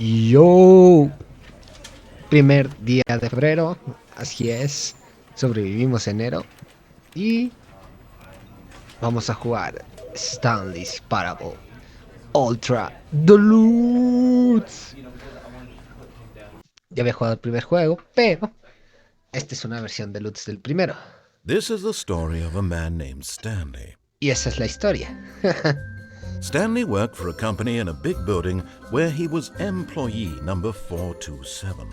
Yo, primer día de febrero, así es, sobrevivimos enero y vamos a jugar Stanley's Parable Ultra Deluxe. Ya había jugado el primer juego, pero esta es una versión deluxe del primero. This is the story of a man named Stanley. Y esa es la historia. Stanley worked for a company in a big building where he was employee number 427.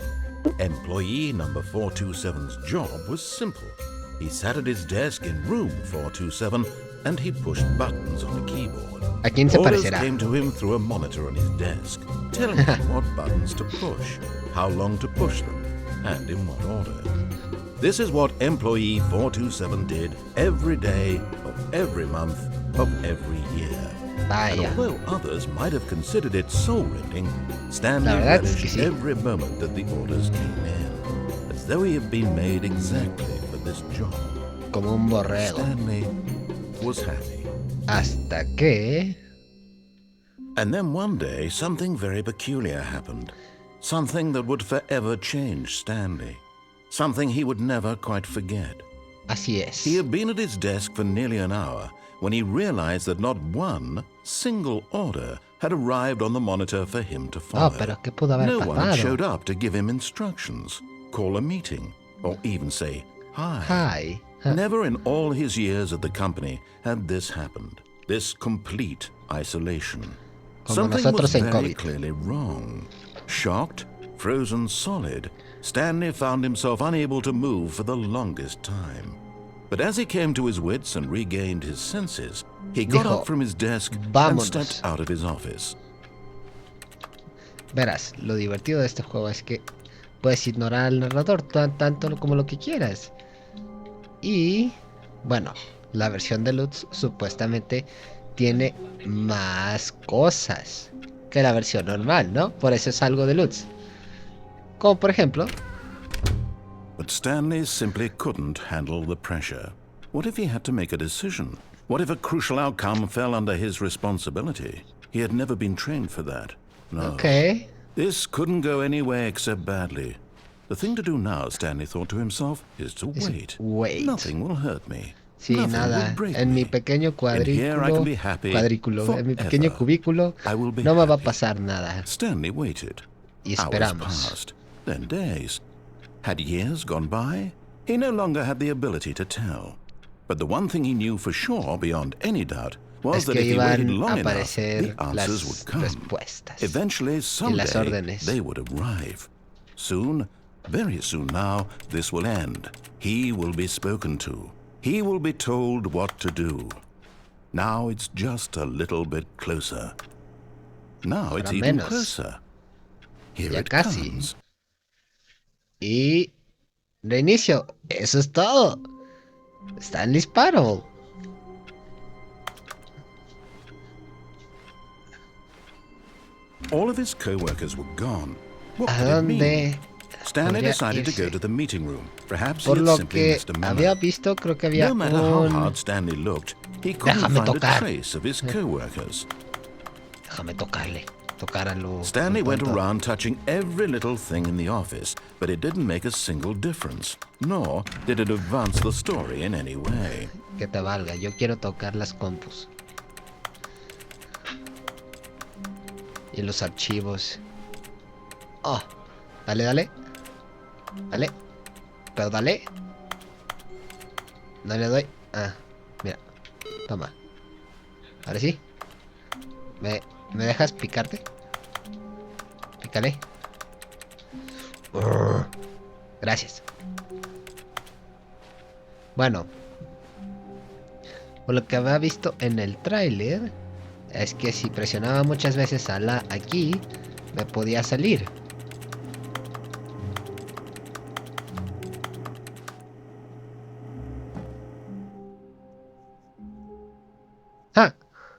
Employee number 427's job was simple. He sat at his desk in room 427 and he pushed buttons on a keyboard. ¿A quién se Orders parecerá? came to him through a monitor on his desk, telling him what buttons to push, how long to push them, and in what order. This is what employee 427 did every day of every month of every year. And Vaya, although others might have considered it soul-rending, Stanley La verdad es que relished sí. every moment that the orders came in, as though he had been made exactly for this job. como un borrego. Stanley was happy. Hasta que... And then one day, something very peculiar happened. Something that would forever change Stanley. Something he would never quite forget. Así es. He had been at his desk for nearly an hour when he realized that not one single order had arrived on the monitor for him to follow. Oh, pero ¿qué pudo haber No one had pasado? showed up to give him instructions, call a meeting, or even say hi. Hi. Never in all his years at the company had this happened. This complete isolation. Como Something nosotros was en very COVID. clearly wrong. Shocked, frozen solid, Stanley found himself unable to move for the longest time. But as he came to his wits and regained his senses, he got Dijo, up from his desk and "Vámonos." stepped out of his office. Verás, lo divertido de este juego es que puedes ignorar al narrador tanto como lo que quieras. Y, bueno, la versión deluxe supuestamente tiene más cosas que la versión normal, ¿no? Por eso es algo deluxe. Como por ejemplo, But Stanley simply couldn't handle the pressure. What if he had to make a decision? What if a crucial outcome fell under his responsibility? He had never been trained for that. No. ok, This couldn't go anywhere except badly. The thing to do now, Stanley thought to himself, is to Es wait. wait. Nothing will hurt me. sí, Nothing nada, will break en mi me. pequeño And here I can be happy en mi pequeño forever. cubículo, I will be no me va a happy. pasar nada. Stanley waited. Y Hours esperamos. passed, then days. Had years gone by? He no longer had the ability to tell. But the one thing he knew for sure, beyond any doubt, was Es that que if he waited iban long a enough, aparecer the answers las would come. respuestas. Eventually, las someday, órdenes. they would arrive. Soon, very soon now, this will end. He will be spoken to. He will be told what to do. Now it's just a little bit closer. Now it's Para even menos. closer. Here Ya it casi. comes. Y reinicio. Eso es todo. Stanley's Parable. All of his co-workers were gone. What ¿A could it mean? dónde Stanley podría decided to go irse? to the meeting room. Perhaps Por he had lo simply que missed a memo. había visto, creo que había No matter how un... hard Stanley looked, he couldn't Déjame find a tocar. trace of his co-workers. Déjame tocar a lo... Stanley lo went tonto. around touching every little thing in the office, but it didn't make a single difference, nor did it advance the story in any way. Que te valga, yo quiero tocar las compus. Y los archivos. Oh, dale. Dale. Pero dale. No le doy. Ah, mira. Toma. Ahora sí. ¿Me dejas picarte? Pícale. Gracias. Bueno. Por lo que había visto en el tráiler, es que si presionaba muchas veces a la aquí, me podía salir. Ah,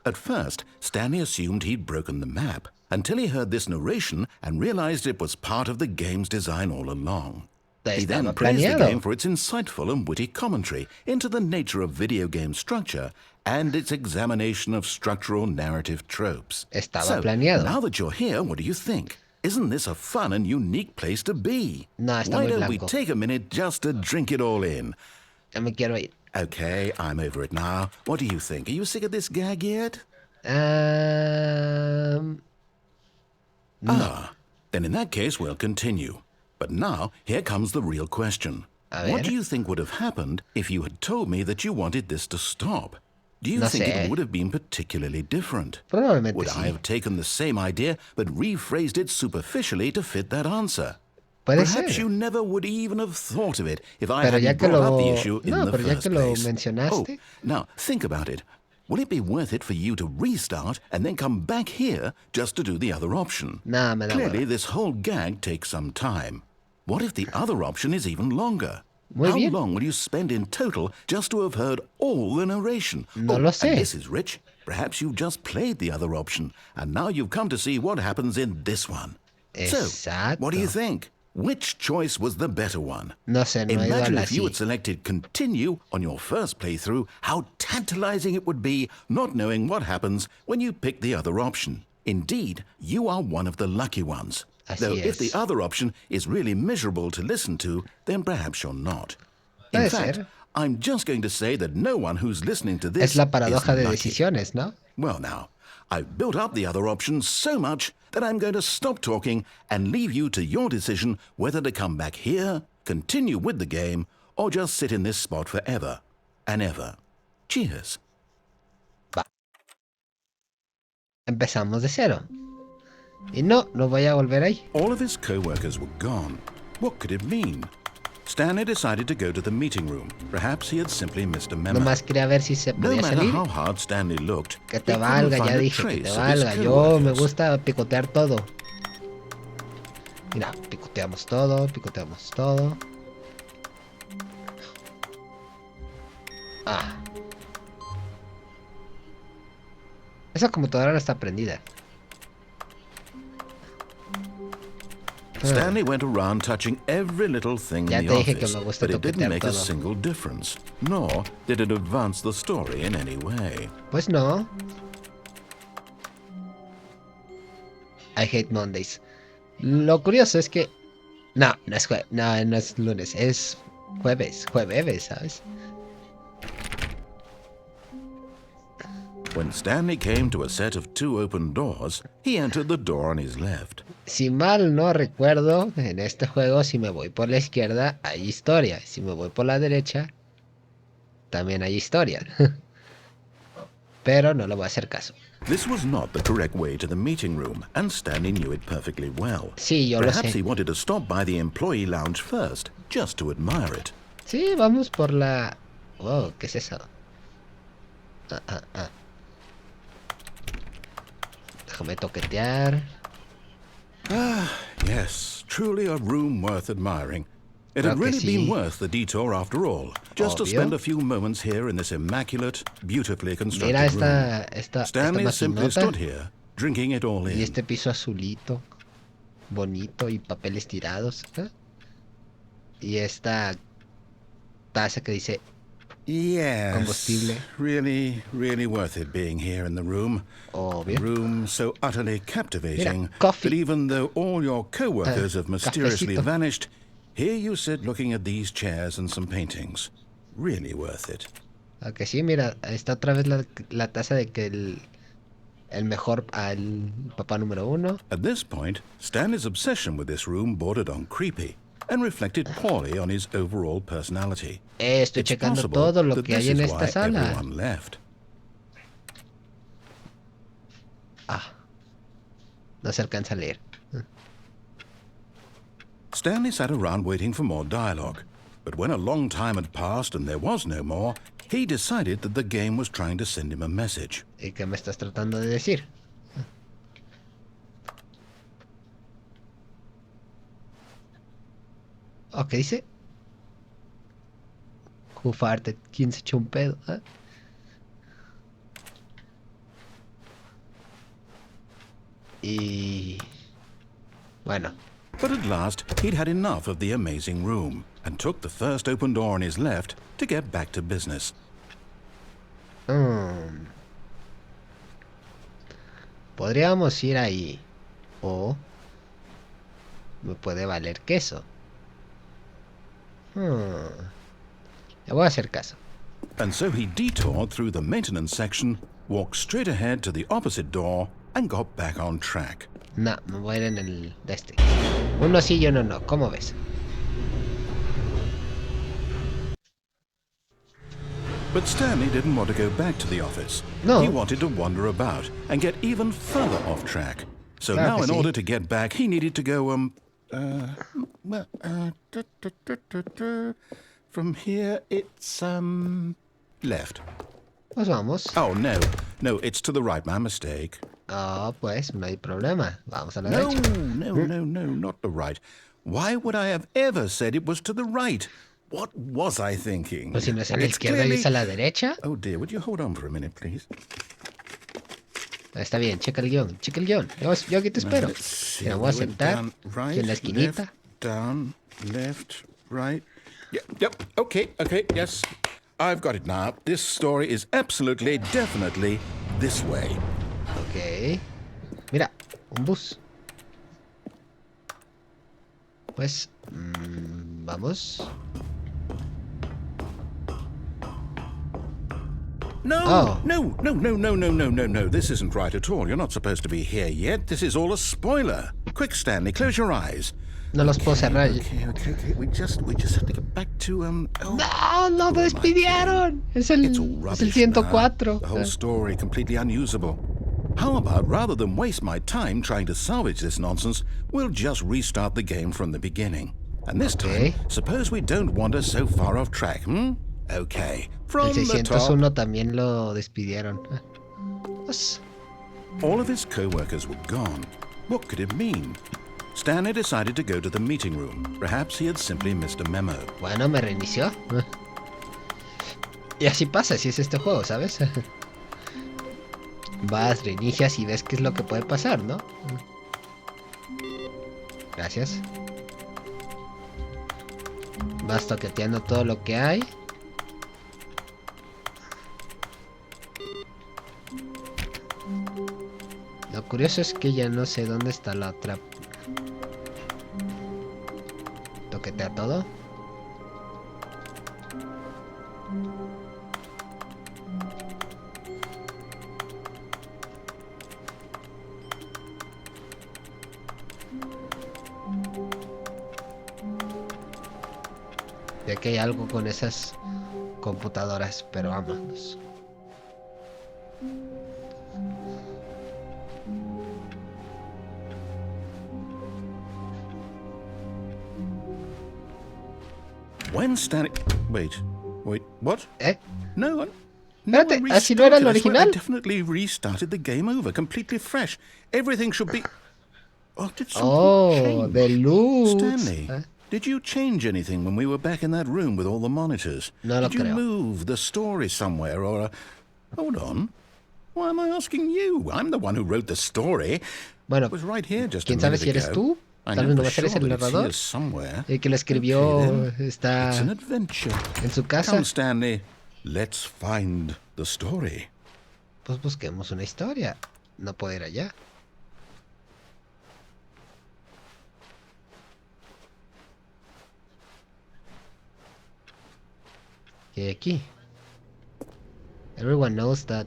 At first, Stanley assumed he'd broken the map, until he heard this narration and realized it was part of the game's design all along. He then estaba praised the planeado. game for its insightful and witty commentary into the nature of video game structure and its examination of structural narrative tropes. Estaba So, planeado. now that you're here, what do you think? Isn't this a fun and unique place to be? No, está Why muy don't we blanco. take a minute just to drink it all in? Ya me quiero ir. Okay, I'm over it now. What do you think? Are you sick of this gag yet? No. Ah, then in that case we'll continue. But now, here comes the real question. A What ver. do you think would have happened if you had told me that you wanted this to stop? Do you No think sé. it would have been particularly different? Probablemente Would sí. I have taken the same idea but rephrased it superficially to fit that answer? Puede Perhaps ser. you never would even have thought of it if I Pero ya hadn't que brought up the lo... issue in No, the pero ya first que lo place. Oh, mencionaste. now think about it. Will it be worth it for you to restart and then come back here just to do the other option? Nah, me da Clearly, hueva. this whole gag takes some time. What if the other option is even longer? Muy How bien. long will you spend in total just to have heard all the narration? No lo sé. And this is rich. Perhaps you've just played the other option, and now you've come to see what happens in this one. So, what do you Exacto. think? Which choice was the better one? No sé, no he ido a Imagine la if you had sí. selected continue on your first playthrough, how tantalizing it would be not knowing what happens when you pick the other option. Indeed, you are one of the lucky ones. Though Así if the es. other option is really miserable to listen to, then perhaps you're not. In Puede fact, ser. I'm just going to say that no one who's listening to this Es la is paradoja de lucky. decisiones, ¿no? Well now, I've built up the other options so much that I'm going to stop talking and leave you to your decision whether to come back here, continue with the game, or just sit in this spot forever and ever. Cheers. Va. Empezamos de cero. Y no voy a volver ahí. All of his co-workers were gone. What could it mean? Stanley decided to go to the meeting room. Perhaps he had simply missed a memo. Nomás quería ver si se No podía matter salir. how hard Stanley looked, Que he te couldn't valga, find ya a dije, que te trace of his valga. Yo me co-workers. gusta picotear todo. Mira, picoteamos todo, picoteamos todo. Ah. Esa computadora no está prendida. Stanley went around touching every little thing Ya in te the dije que office, me gusta but it didn't toquetear make a todo. single difference, nor did it advance the story in any way. Pues no. I hate Mondays. Lo curioso es que... No es lunes, es jueves, ¿sabes? When Stanley came to a set of 2 open doors, he entered the door on his left. Si mal no recuerdo, en este juego, si me voy por la izquierda, hay historia. Si me voy por la derecha, también hay historia. Pero no le voy a hacer caso. This was not the correct way to the meeting room, and Stanley knew it perfectly well. Sí, yo lo Perhaps sé. he wanted to stop by the employee lounge first, just to admire it. Sí, vamos por la... Oh, ¿qué es eso? Déjame toquetear. Yes, truly a room worth admiring. It had Creo que really been sí. worth the detour after all, just to Obvio. spend a few moments here in this immaculate, beautifully constructed Mira room. esta Stanley simply maquinota. stood here, drinking it all in. Y este piso azulito. Bonito y papeles tirados. ¿Eh? Y esta taza que dice... Yes, combustible. really worth it being here in the room. Obvio. A room so utterly captivating Mira, coffee. that even though all your co-workers have mysteriously cafecito. vanished, here you sit looking at these chairs and some paintings. Really worth it. Aunque sí, mira, está otra vez la taza de que el mejor al papá número 1. At this point, Stanley's obsession with this room bordered on creepy and reflected poorly on his overall personality. Estoy It's checando possible todo lo that que this hay en is esta why sala. everyone left. No se alcanza a leer. Stanley sat around waiting for more dialogue, but when a long time had passed and there was no more, he decided that the game was trying to send him a message. ¿Y qué me estás tratando de decir? ¿O qué dice? Who farted? ¿Quién se echó un pedo? ¿Eh? Y... bueno. But at last, he'd had enough of the amazing room and took the first open door on his left to get back to business. Podríamos ir ahí. O me puede valer queso. Le voy a hacer caso. And so he detoured through the maintenance section, walked straight ahead to the opposite door, and got back on track. No, me voy a ir en el de este. Uno sí y uno no. ¿Cómo ves? But Stanley didn't want to go back to the office. No. He wanted to wander about and get even further off track. So Claro now que in sí. order to get back, he needed to go, from here it's, left. Pues vamos. Oh, no. No, it's to the right. My mistake. Oh, pues no hay problema. Vamos a la No, derecha. no, not the right. Why would I have ever said it was to the right? What was I thinking? Pues si no es a la It's izquierda y clearly- es a la derecha. Oh dear, would you hold on for a minute, please? Está bien, checa el guión, checa el guión. Yo aquí te espero. Let's see, Mira, voy a we went sentar down, right, aquí en la esquinita. left, down, left, right. Yep, okay, yes. I've got it now. This story is absolutely, definitely this way. Ok. Mira, un bus. Pues, vamos. No, Oh. no. This isn't right at all. You're not supposed to be here yet. This is all a spoiler. Quick, Stanley, close your eyes. No los puedo cerrar. Okay. We just have to get back to, No, no me despidieron. Es el, It's all es el rubbish 104. now. The whole story completely unusable. How about, rather than waste my time trying to salvage this nonsense, we'll just restart the game from the beginning. And this Okay. time, suppose we don't wander so far off track, Okay. El From the top. 601 también lo despidieron. Pues, All of his co-workers were gone. What could it mean? Stanley decided to go to the meeting room. Perhaps he had simply missed a memo. bueno, me reinició. Y así pasa si es este juego, ¿sabes? Vas, reinicias y ves qué es lo que puede pasar, ¿no? Gracias. Vas toqueteando todo lo que hay. Lo curioso es que ya no sé dónde está la otra. Toquetea todo. Ya que hay algo con esas computadoras, pero vámonos. When Stanley... Wait, what? No, Espérate, I ¿así no era el restarted. I swear I original? definitely restarted the game over, completely fresh. Everything should be... Oh, did something Oh, change? Deluxe. Stanley, did you change anything when we were back in that room with all the monitors? No lo Did you creo. move the story somewhere or... Hold on. Why am I asking you? I'm the one who wrote the story. Bueno, It was right here just a quién sabe minute si eres ago. tú. I Tal know vez no for va a ser sure el that it's narrador. here somewhere. El que lo escribió Okay, then. está It's an adventure. en su casa. Come, Stanley. Let's find the story. Pues busquemos una historia. No puedo ir allá. ¿Qué hay aquí? Everyone knows that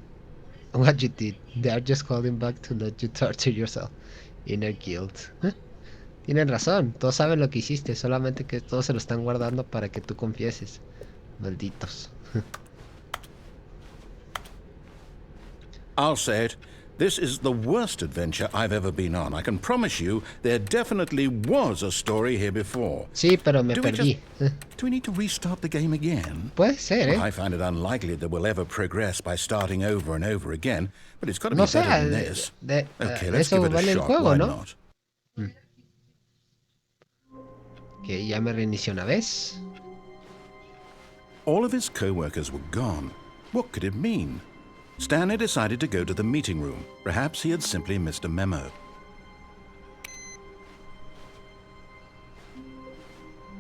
what you did. They are just holding back to let you torture yourself. Inner guilt. Tienen razón. Todos saben lo que hiciste. Solamente que todos se lo están guardando para que tú confieses. Malditos. I'll say it. This is the worst adventure I've ever been on. I can promise you there definitely was a story here before. Sí, pero me Do we perdí. Do we need to restart the game again? Puede ser, Well, I find it unlikely that we'll ever progress by starting over and over again, but it's got to be No sé, better than this. Okay, let's eso give it a vale el shot. juego, Why ¿no? not? Que ya me reinició una vez. All of his co-workers were gone. What could it mean? Stanley decided to go to the meeting room. Perhaps he had simply missed a memo.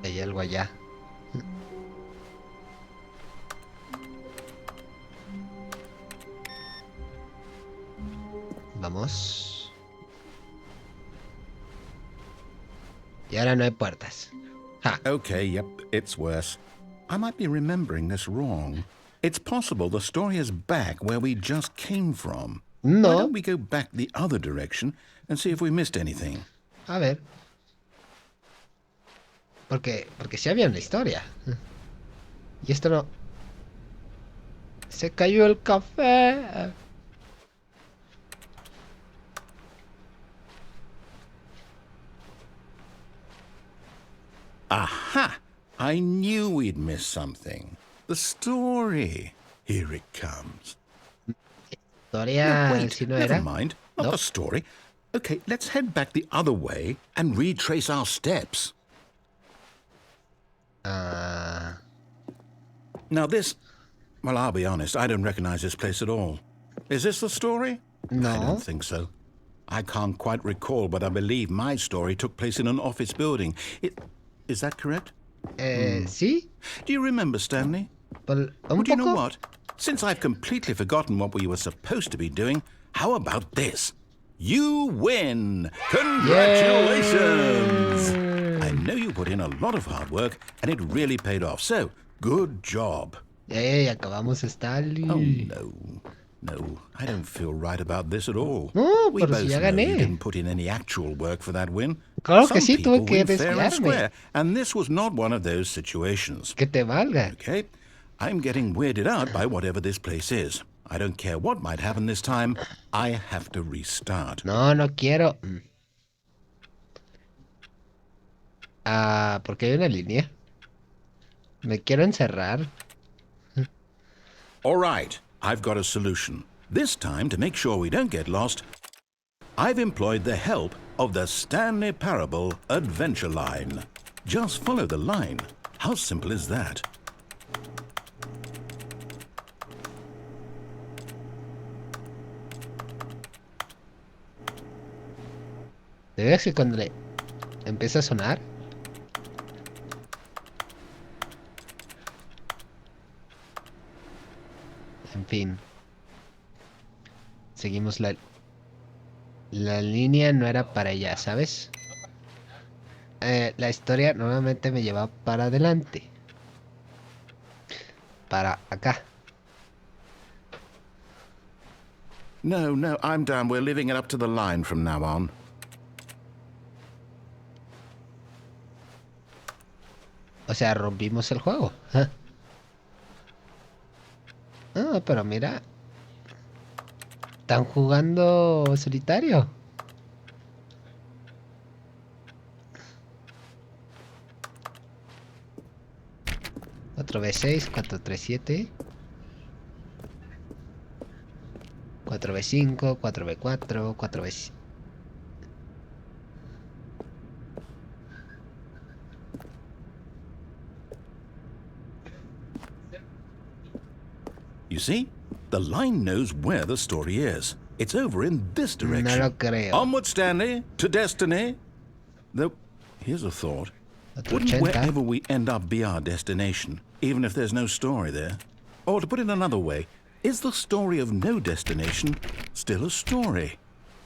Hay algo allá. Vamos. Y ahora no hay puertas. Ja. Okay, yep, it's worse. I might be remembering this wrong. It's possible the story is back where we just came from. Why No. don't we go back the other direction and see if we missed anything? A ver. Porque sí había una historia. Y esto no. Se cayó el café. Aha! I knew we'd miss something. The story. Here it comes. Historia, Wait, si no never era. mind. Not No. the story. Okay, let's head back the other way and retrace our steps. Ah, Now this... Well, I'll be honest, I don't recognize this place at all. Is this the story? No. I don't think so. I can't quite recall, but I believe my story took place in an office building. Is that correct? ¿sí? Do you remember, Stanley? Un Well, do you know poco. what? Since I've completely forgotten what we were supposed to be doing, how about this? You win! Congratulations! I know you put in a lot of hard work, and it really paid off. So, good job. Yay, acabamos Stanley. Oh, no, I don't feel right about this at all. No, We pero both si ya know you gané. didn't put in any actual work for that win. Claro que Some sí, tuve people que win fair and desviarme. square, and this was not one of those situations. Que te valga. Okay, I'm getting weirded out by whatever this place is. I don't care what might happen this time. I have to restart. No, no quiero. Porque hay una línea. Me quiero encerrar. All right, I've got a solution. This time, to make sure we don't get lost, I've employed the help of the Stanley Parable Adventure Line. Just follow the line. How simple is that? ¿Te ves que cuando le empieza a sonar? En fin. Seguimos la línea no era para allá, ¿sabes? La historia normalmente me lleva para adelante. Para acá. No, I'm down. We're leaving it up to the line from now on. O sea, rompimos el juego. Ah, pero mira. Están jugando solitario. Otro V6, 4-3-7. 4V5, 4V4, 4V5. You see? The line knows where the story is. It's over in this direction. No lo creo. Onward, Stanley, to destiny. Though, here's a thought. Otro Wouldn't 80. wherever we end up be our destination, even if there's no story there? Or to put it another way, is the story of no destination still a story?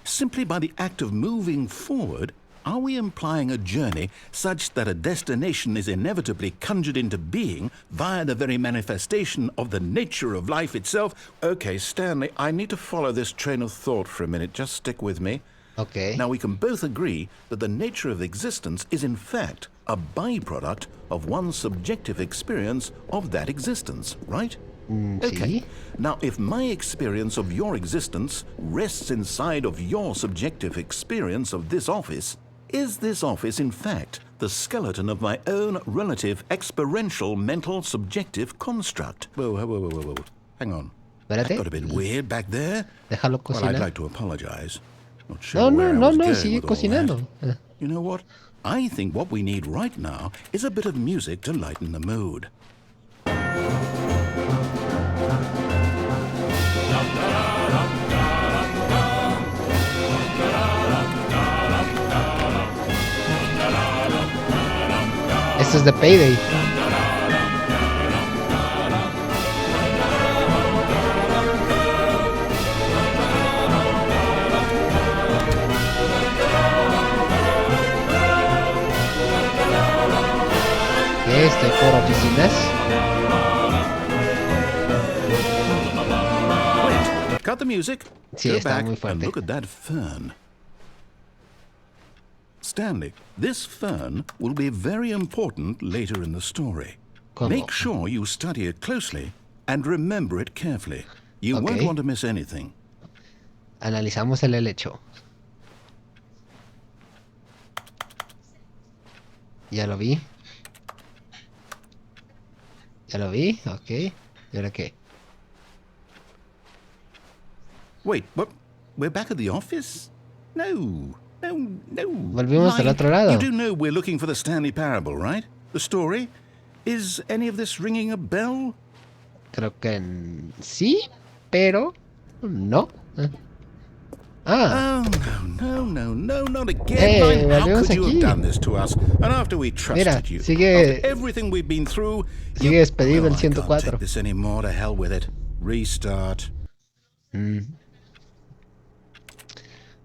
Simply by the act of moving forward, are we implying a journey such that a destination is inevitably conjured into being via the very manifestation of the nature of life itself? Okay, Stanley, I need to follow this train of thought for a minute. Just stick with me. Okay. Now, we can both agree that the nature of existence is in fact a byproduct of one's subjective experience of that existence, right? Okay. Sí. Now, if my experience of your existence rests inside of your subjective experience of this office, is this office in fact the skeleton of my own relative experiential mental subjective construct? Whoa. Hang on. Espérate. That got a bit weird back there. Déjalo Well, I'd cocinar. like to apologize. Not sure No, where I was going sigue with all cocinando. that. You know what? I think what we need right now is a bit of music to lighten the mood. Esto es de Payday. Estoy por oficinas. Wait, cut the music. Sí, Go está back muy and fuerte. look at that fern. Stanley, this fern will be very important later in the story. ¿Cómo? Make sure you study it closely and remember it carefully. You Ok. won't want to miss anything. Analizamos el helecho. Ya lo vi. Ya lo vi, ok. ¿Y ahora qué? Wait, what? We're back at the office? No. Volvimos al otro lado. You do know we're looking for the Stanley Parable, right? The story? Is any of this ringing a bell? Creo que sí, pero no. Ah, Oh, no, not again. How volvemos could you have aquí. done this to us? And after we trusted Mira, you, sigue- after everything we've been through, sigue despedido el I can't 104. take this anymore. To hell with it. Restart.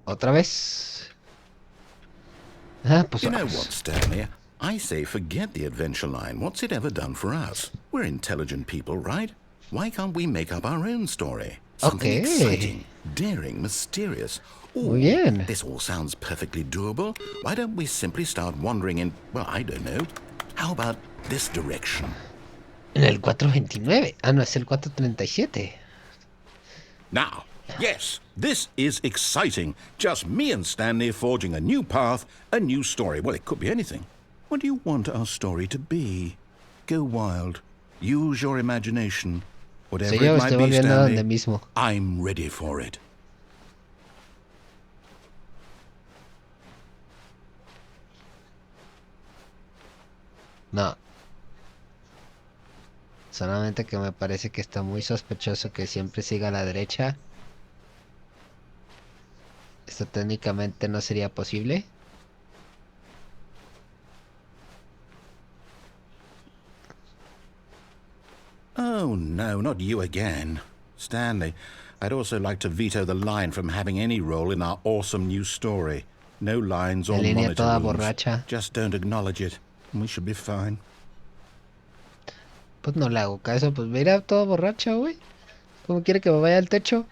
Otra vez. Ah, pues You know vamos. what, Stanley? I say forget the adventure line. What's it ever done for us? We're intelligent people, right? Why can't we make up our own story? Something Okay. exciting, daring, mysterious. Ooh, Muy bien. this all sounds perfectly doable. Why don't we simply start wandering in, well, I don't know. How about this direction? En el 429. Ah, no, es el 437. Now, yes, this is exciting. Just me and Stanley forging a new path, a new story. Well, it could be anything. What do you want our story to be? Go wild. Use your imagination. Whatever Sí, yo it me might estoy be, volviendo a Stanley, donde mismo. I'm ready for it. No. Solamente que me parece que está muy sospechoso que siempre siga a la derecha. Esto técnicamente no sería posible. Oh, no, not you again. Stanley, I'd also like to veto the line from having any role in our awesome new story. No lines or La línea monitor toda rooms. borracha. Just don't acknowledge it, and we should be fine. Pues no le hago caso, pues mira, todo borracha, güey. ¿Cómo quiere que me vaya al techo?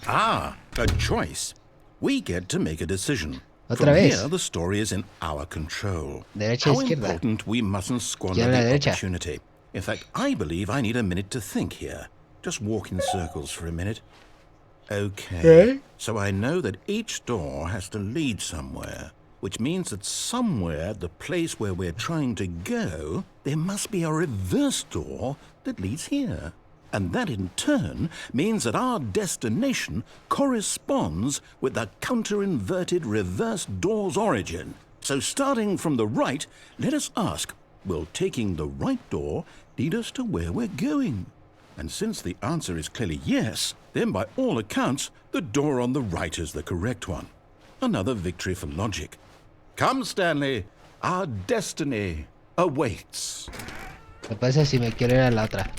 Ah, a choice. We get to make a decision. Otra From vez. here, the story is in our control. Derecha, How izquierda. important we mustn't squander Izquierda, the derecha. opportunity. In fact, I believe I need a minute to think here. Just walk in circles for a minute. Okay. So I know that each door has to lead somewhere, which means that somewhere, the place where we're trying to go, there must be a reverse door that leads here. And that in turn means that our destination corresponds with the counter-inverted reverse door's origin. So starting from the right, let us ask, will taking the right door lead us to where we're going? And since the answer is clearly yes, then by all accounts, the door on the right is the correct one. Another victory for logic. Come, Stanley, our destiny awaits. ¿Qué pasa si me quiero ir a la otra?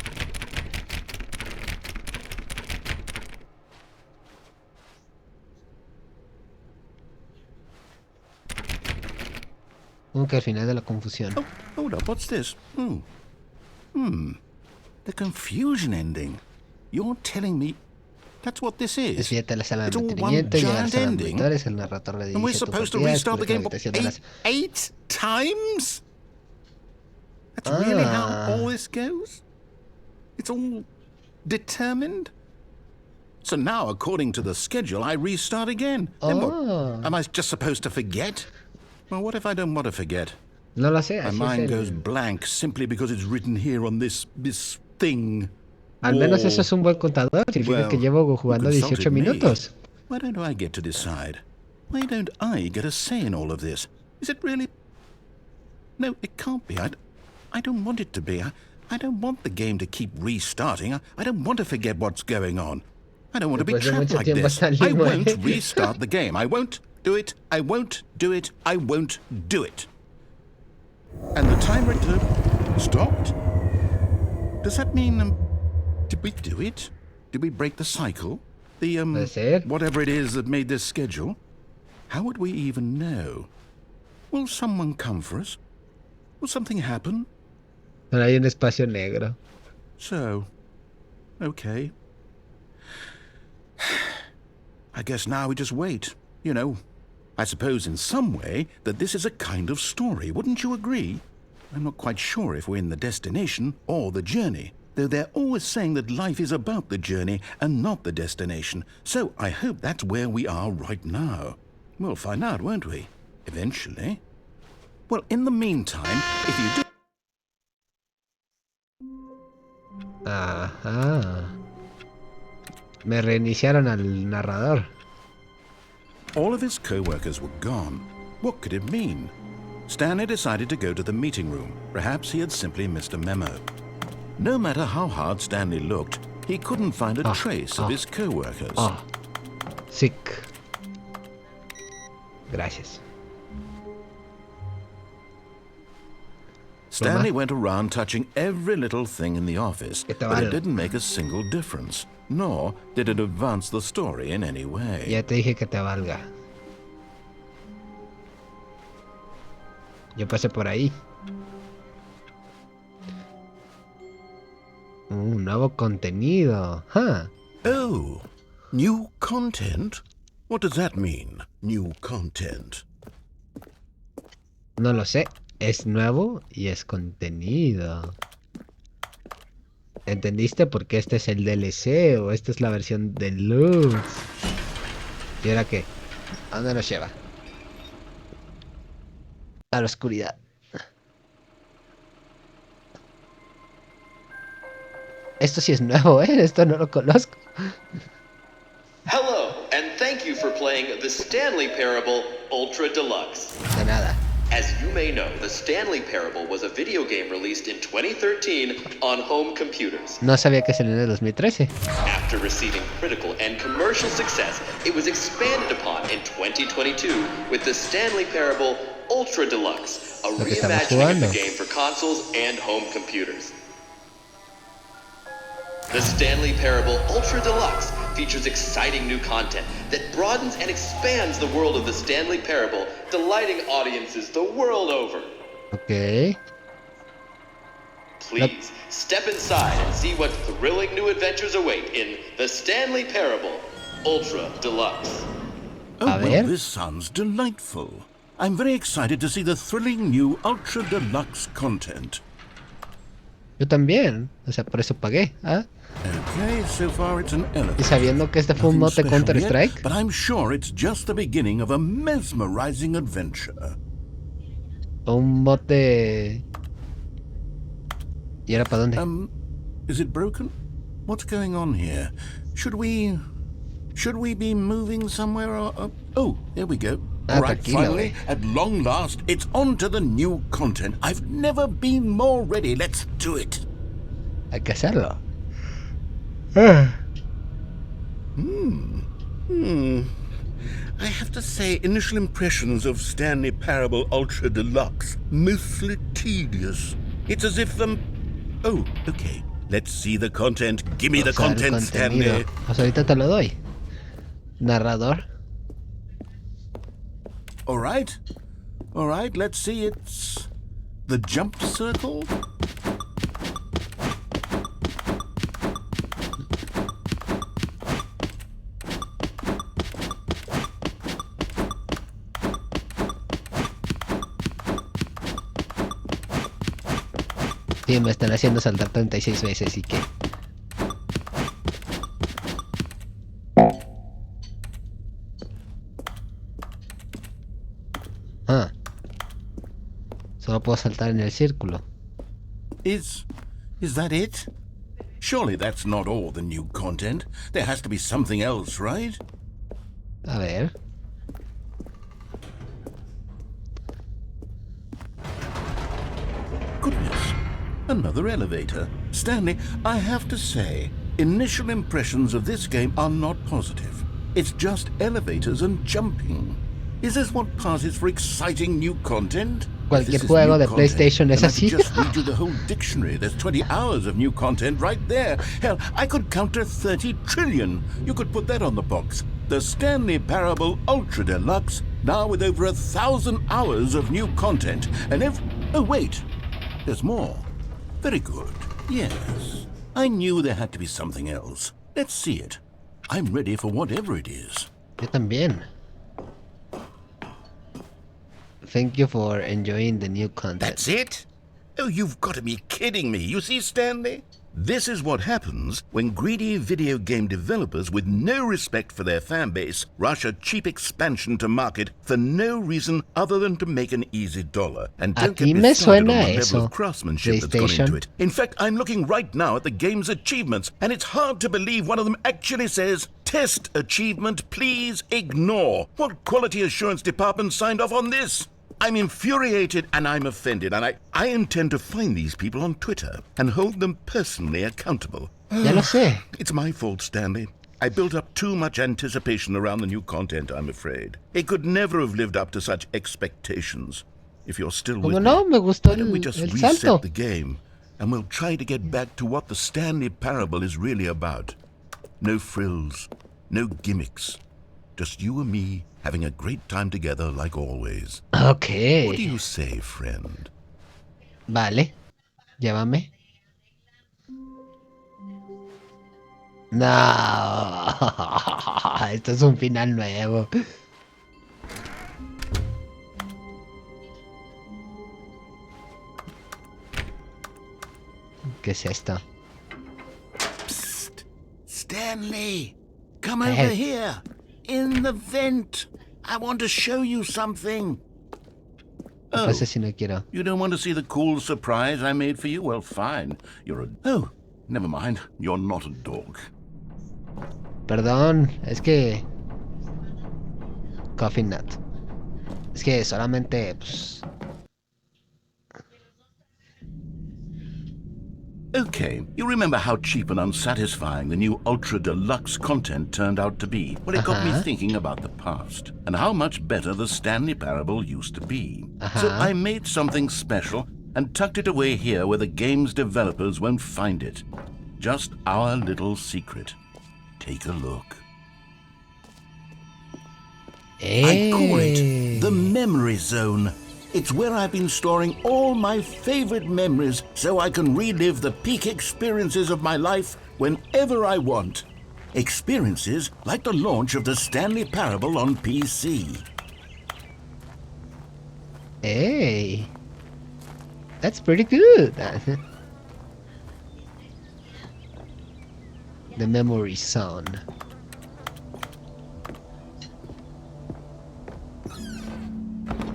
Como que al final de la confusión. Oh, hold up, what's this? The confusion ending. You're telling me that's what this is? Despídete de la sala It's de all one mantenimiento, llega a la giant sala de ending? monitores, el narrador le And we're dirige tu supposed to partida, restart the game explica la habitación de las... eight times? That's really how Ah. all this goes? It's all determined? So now, according to the schedule, I restart again. Then what? Oh. Am I just supposed to forget? Well, what if I don't want to forget? No lo sé, My así es mind el... goes blank simply because it's written here on this thing. Al menos Wall. eso es un buen contador, significa que Well, llevo who jugando consulted 18 me? minutos. Why don't I get to decide? Why don't I get a say in all of this? Is it really... No, it can't be. I don't want it to be. I don't want the game to keep restarting. I don't want to forget what's going on. I don't want to be Después de trapped mucho like tiempo this. está I libre. won't restart the game. I won't do it. I won't do it. I won't do it. And the timer stopped? Does that mean, did we do it? Did we break the cycle? The, Puede ser. whatever it is that made this schedule? How would we even know? Will someone come for us? Will something happen? Ahora hay un espacio negro. So, okay. I guess now we just wait. You know, I suppose in some way that this is a kind of story, wouldn't you agree? I'm not quite sure if we're in the destination or the journey, though they're always saying that life is about the journey and not the destination, so I hope that's where we are right now. We'll find out, won't we? Eventually. Well, in the meantime, if you do... Ajá. Me reiniciaron al narrador. All of his co-workers were gone. What could it mean? Stanley decided to go to the meeting room. Perhaps he had simply missed a memo. No matter how hard Stanley looked, he couldn't find a trace of his co-workers. Sick. Gracias. Stanley went around touching every little thing in the office, but it didn't make a single difference, nor did it advance the story in any way. Ya te dije que te valga. Yo pasé por ahí. Nuevo contenido. Huh. Oh, new content? What does that mean, new content? No lo sé. Es nuevo y es contenido. ¿Entendiste? Porque este es el DLC o esta es la versión Deluxe. ¿Y ahora qué? ¿A dónde nos lleva? A la oscuridad. Esto sí es nuevo, ¿eh? Esto no lo conozco. Hello, and thank you for playing the Stanley Parable Ultra Deluxe. De nada. As you may know, the Stanley Parable was a video game released in 2013 on home computers. No sabía que salió en el 2013. After receiving critical and commercial success, it was expanded upon in 2022 with the Stanley Parable Ultra Deluxe, a reimagining of the game for consoles and home computers. The Stanley Parable Ultra Deluxe features exciting new content that broadens and expands the world of the Stanley Parable, delighting audiences the world over. Okay. Please, step inside and see what thrilling new adventures await in the Stanley Parable Ultra Deluxe. Oh, well, this sounds delightful. I'm very excited to see the thrilling new Ultra Deluxe content. Yo también. O sea, por eso pagué. ¿Ah? Okay, so far it's an elephant. Y sabiendo que este fue un mod de Counter-Strike. But I'm sure it's just the beginning of a mesmerizing adventure. Un mod de... ¿Y ahora para dónde? Is it broken? What's going on here? Should we be moving somewhere or... Oh, there we go. All right, finally, at long last, it's on to the new content. I've never been more ready. Let's do it. Hay que hacerlo. I have to say, initial impressions of Stanley Parable Ultra Deluxe, mostly tedious. It's as if Oh, okay. Let's see the content. Give me the content, Stanley. Pues ahorita te lo doy. Narrador. All right, let's see. It's the jump circle. Sí, me están haciendo saltar 36 veces y qué. Solo puedo saltar en el círculo. Is that it? Surely that's not all the new content. There has to be something else, right? A ver. Goodness. Another elevator. Stanley, I have to say, initial impressions of this game are not positive. It's just elevators and jumping. Is this what passes for exciting new content? Cualquier juego de PlayStation es así. I could just read you the whole dictionary. There's 20 hours of new content right there. Hell, I could count to 30 trillion. You could put that on the box. The Stanley Parable Ultra Deluxe, now with over 1,000 hours of new content, and oh wait, there's more. Very good. Yes. I knew there had to be something else. Let's see it. I'm ready for whatever it is. Yo también. Thank you for enjoying the new content. That's it? Oh, you've got to be kidding me. You see, Stanley? This is what happens when greedy video game developers with no respect for their fan base rush a cheap expansion to market for no reason other than to make an easy dollar. And don't get me started on the level of craftsmanship that's gone into it. In fact, I'm looking right now at the game's achievements, and it's hard to believe one of them actually says, "Test achievement, please ignore." What quality assurance department signed off on this? I'm infuriated and I'm offended, and I intend to find these people on Twitter and hold them personally accountable. Ya lo sé. It's my fault, Stanley. I built up too much anticipation around the new content, I'm afraid. It could never have lived up to such expectations. If you're still with no, me gustó why don't we just el reset salto. the game, and we'll try to get back to what the Stanley Parable is really about. No frills, no gimmicks. Just you and me having a great time together like always. Okay. What do you say, friend? Vale. Llévame. No. Esto es un final nuevo. ¿Qué es esto? Psst. Stanley, come over here. In the vent. I want to show you something. ¿Qué pasa si no quiero? You don't want to see the cool surprise I made for you? Well, fine. You're a... Oh, never mind. You're not a dog. Perdón, es que... Coffee nut. Es que solamente, pues... Okay, you remember how cheap and unsatisfying the new Ultra Deluxe content turned out to be? Well, it got me thinking about the past, and how much better the Stanley Parable used to be. So I made something special and tucked it away here where the game's developers won't find it. Just our little secret. Take a look. I call it the Memory Zone. It's where I've been storing all my favorite memories so I can relive the peak experiences of my life whenever I want. Experiences like the launch of the Stanley Parable on PC. Hey, that's pretty good. The Memory Zone.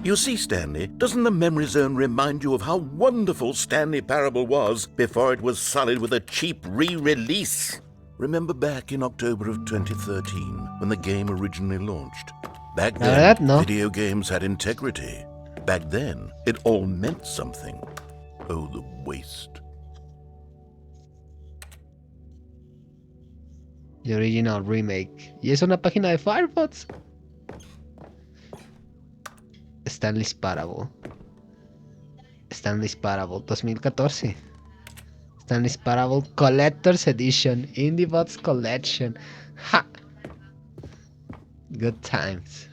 You see, Stanley, doesn't the Memory Zone remind you of how wonderful Stanley Parable was before it was sullied with a cheap re-release? Remember back in October of 2013, when the game originally launched? Back then, video games had integrity. Back then, it all meant something. Oh, the waste. The original remake. Y es una página de Firefox. Stanley's Parable. Stanley's Parable 2014. Stanley's Parable Collector's Edition. IndieBots Collection. Ha! Good times.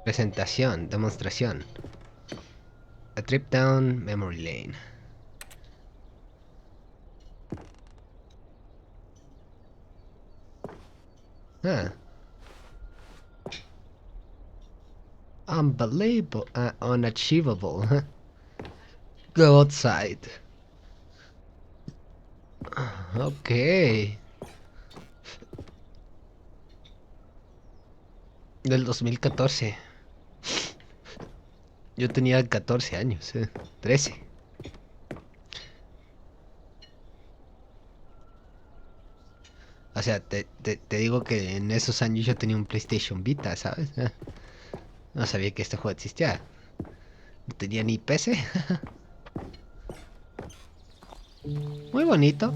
Presentación, demostración. A trip down memory lane. Huh. Unbelievable, unachievable. Go outside. Okay. Del 2014. Yo tenía 14 años, 13. O sea, te digo que en esos años yo tenía un PlayStation Vita, ¿sabes? No sabía que este juego existía. No tenía ni PC. Muy bonito.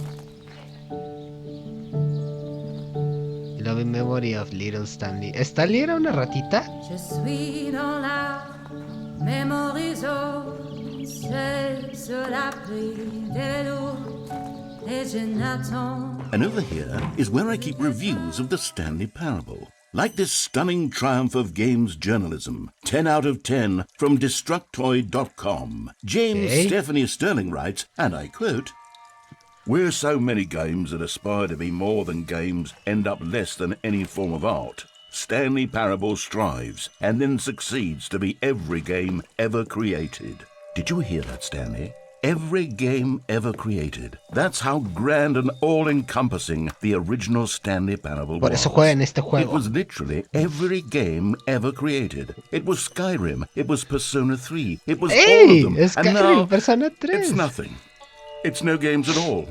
Love in Memory of Little Stanley. ¿Stanley era una ratita? Je suis dans la memory zone, seul sur la pluie des vélos, et je n'attends And over here is where I keep reviews of the Stanley Parable. Like this stunning triumph of games journalism, 10 out of 10 from Destructoid.com. James Stephanie Sterling writes, and I quote, "Where so many games that aspire to be more than games end up less than any form of art, Stanley Parable strives and then succeeds to be every game ever created." Did you hear that, Stanley? Every game ever created. That's how grand and all-encompassing the original Stanley Parable was. Por eso juegan este juego. It was literally every game ever created. It was Skyrim. It was Persona 3. It was all of them. Skyrim, and now, Persona 3. it's nothing. It's no games at all.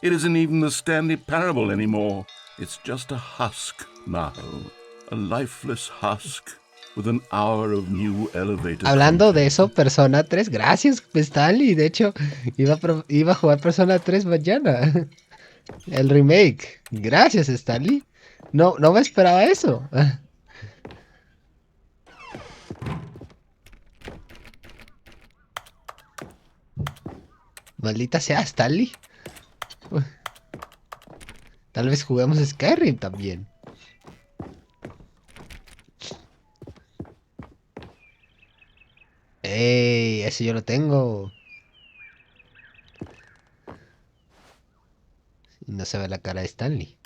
It isn't even the Stanley Parable anymore. It's just a husk now. A lifeless husk. With an hour of new elevator. Hablando de eso, Persona 3, gracias Stanley. De hecho, iba a jugar Persona 3 mañana. El remake. Gracias Stanley. No me esperaba eso. Maldita sea Stanley. Tal vez juguemos Skyrim también. ¡Ey! Ese yo lo tengo. Y no se ve la cara de Stanley.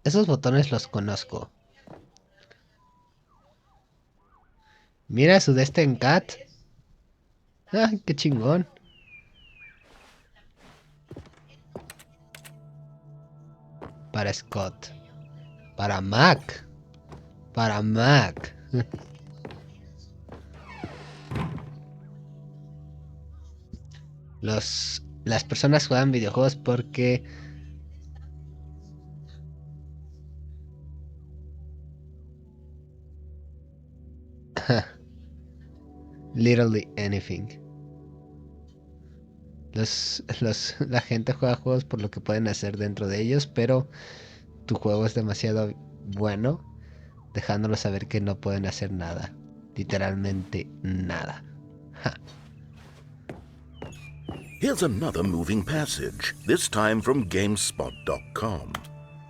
Esos botones los conozco. Mira su Destin Cat. ¡Qué chingón! Para Scott. Para Mac. Las personas juegan videojuegos porque literally anything. La gente juega juegos por lo que pueden hacer dentro de ellos, pero tu juego es demasiado bueno, dejándolo saber que no pueden hacer nada. Literalmente nada. Here's another moving passage, this time from GameSpot.com.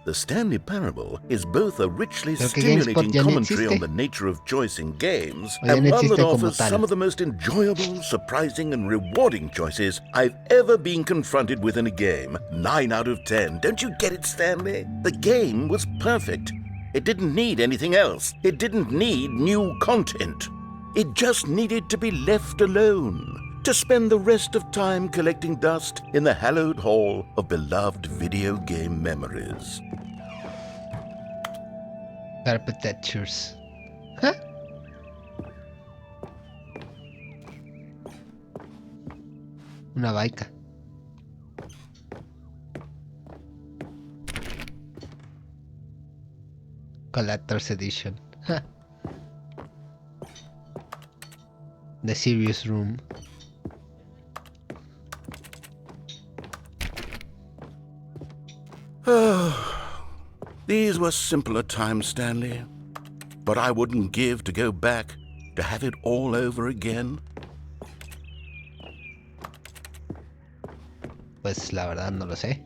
The Stanley Parable is both a richly stimulating commentary on the nature of choice in games and one that offers some of the most enjoyable, surprising, and rewarding choices I've ever been confronted with in a game. 9 out of 10. Don't you get it, Stanley? The game was perfect. It didn't need anything else. It didn't need new content. It just needed to be left alone. To spend the rest of time collecting dust in the hallowed hall of beloved video game memories. Carpet textures. Una baica. Collector's Edition. The Serious Room. These were simpler times, Stanley. But I wouldn't give to go back to have it all over again. Pues la verdad no lo sé.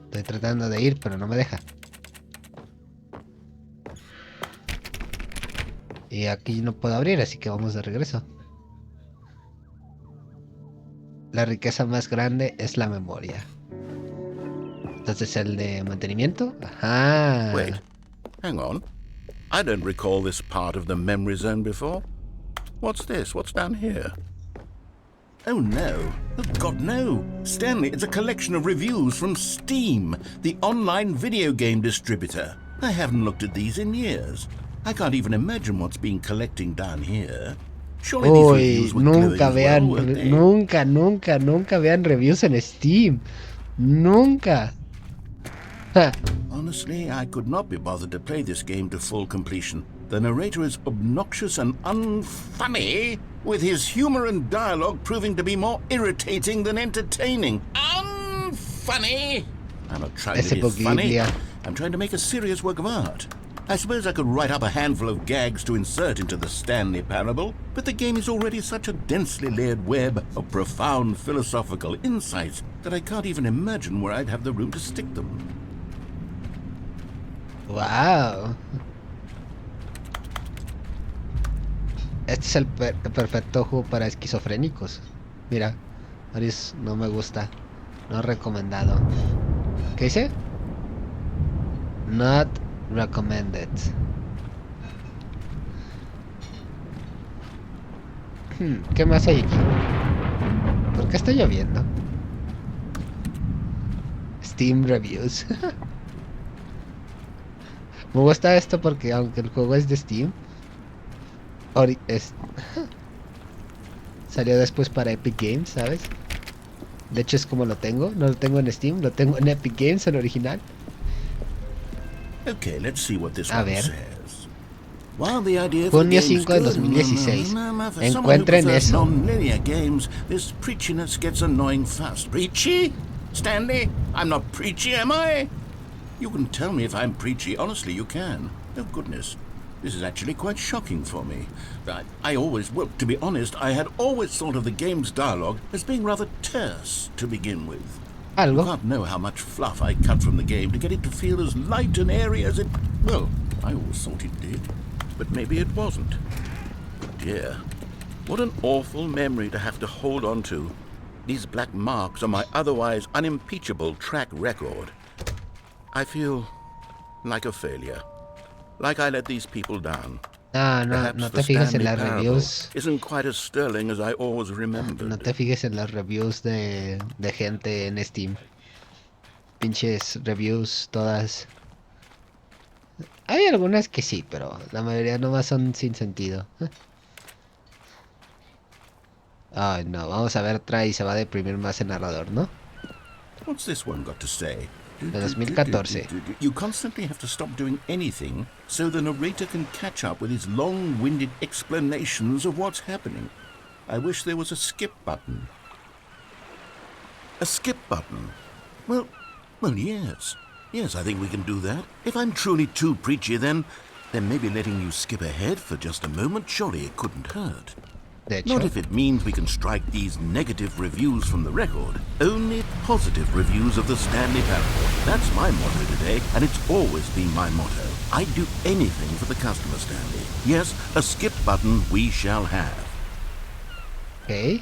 Estoy tratando de ir, pero no me deja. Y aquí no puedo abrir, así que vamos de regreso. La riqueza más grande es la memoria. Entonces el de mantenimiento. Ajá. Wait, hang on. I don't recall this part of the memory zone before. What's this? What's down here? Oh no. Oh God, no. Stanley, it's a collection of reviews from Steam, the online video game distributor. I haven't looked at these in years. I can't even imagine what's been collecting down here. Surely these reviews were nunca vean, nunca vean reviews en Steam. Nunca. Honestly, I could not be bothered to play this game to full completion. The narrator is obnoxious and unfunny, with his humor and dialogue proving to be more irritating than entertaining. Unfunny! I'm not trying to be funny. I'm trying to make a serious work of art. I suppose I could write up a handful of gags to insert into the Stanley Parable, but the game is already such a densely layered web of profound philosophical insights that I can't even imagine where I'd have the room to stick them. Wow. Este es el perfecto juego para esquizofrénicos. Mira, Aris, no me gusta. No recomendado. ¿Qué dice? Not recommended. ¿Qué más hay aquí? ¿Por qué está lloviendo? Steam Reviews. Me gusta esto porque aunque el juego es de Steam, salió después para Epic Games, ¿sabes? De hecho es como lo tengo. No lo tengo en Steam, lo tengo en Epic Games, el original. Okay, let's see what this A one ver. says. While the idea for Junio games 5 de good, 2016. for someone who Encuentren prefers eso. non-linear games, this preachiness gets annoying fast. Preachy? Stanley? I'm not preachy, am I? You can tell me if I'm preachy. Honestly, you can. Oh, goodness. This is actually quite shocking for me. Well, to be honest, I had always thought of the game's dialogue as being rather terse to begin with. You Algo. can't know how much fluff I cut from the game to get it to feel as light and airy as it... Well, I always thought it did. But maybe it wasn't. Dear, what an awful memory to have to hold on to. These black marks are my otherwise unimpeachable track record. I feel like a failure. Like I let these people down. No Perhaps te the fijes en Stanley las Parable reviews. isn't quite as sterling as I always remembered. No te fijes en las reviews de gente en Steam. Pinches reviews todas. Hay algunas que sí, pero la mayoría nomás son sin sentido. Ay, no, vamos a ver, trae y se va a deprimir más el narrador, ¿no? What's this one got to say? De 2014. You constantly have to stop doing anything so the narrator can catch up with his long-winded explanations of what's happening. I wish there was a skip button. A skip button? Well, yes. Yes, I think we can do that. If I'm truly too preachy, then maybe letting you skip ahead for just a moment, surely it couldn't hurt. De hecho, Not if it means we can strike these negative reviews from the record. Only positive reviews of the Stanley Parable. That's my motto today, and it's always been my motto. I'd do anything for the customer, Stanley. Yes, a skip button we shall have. ok.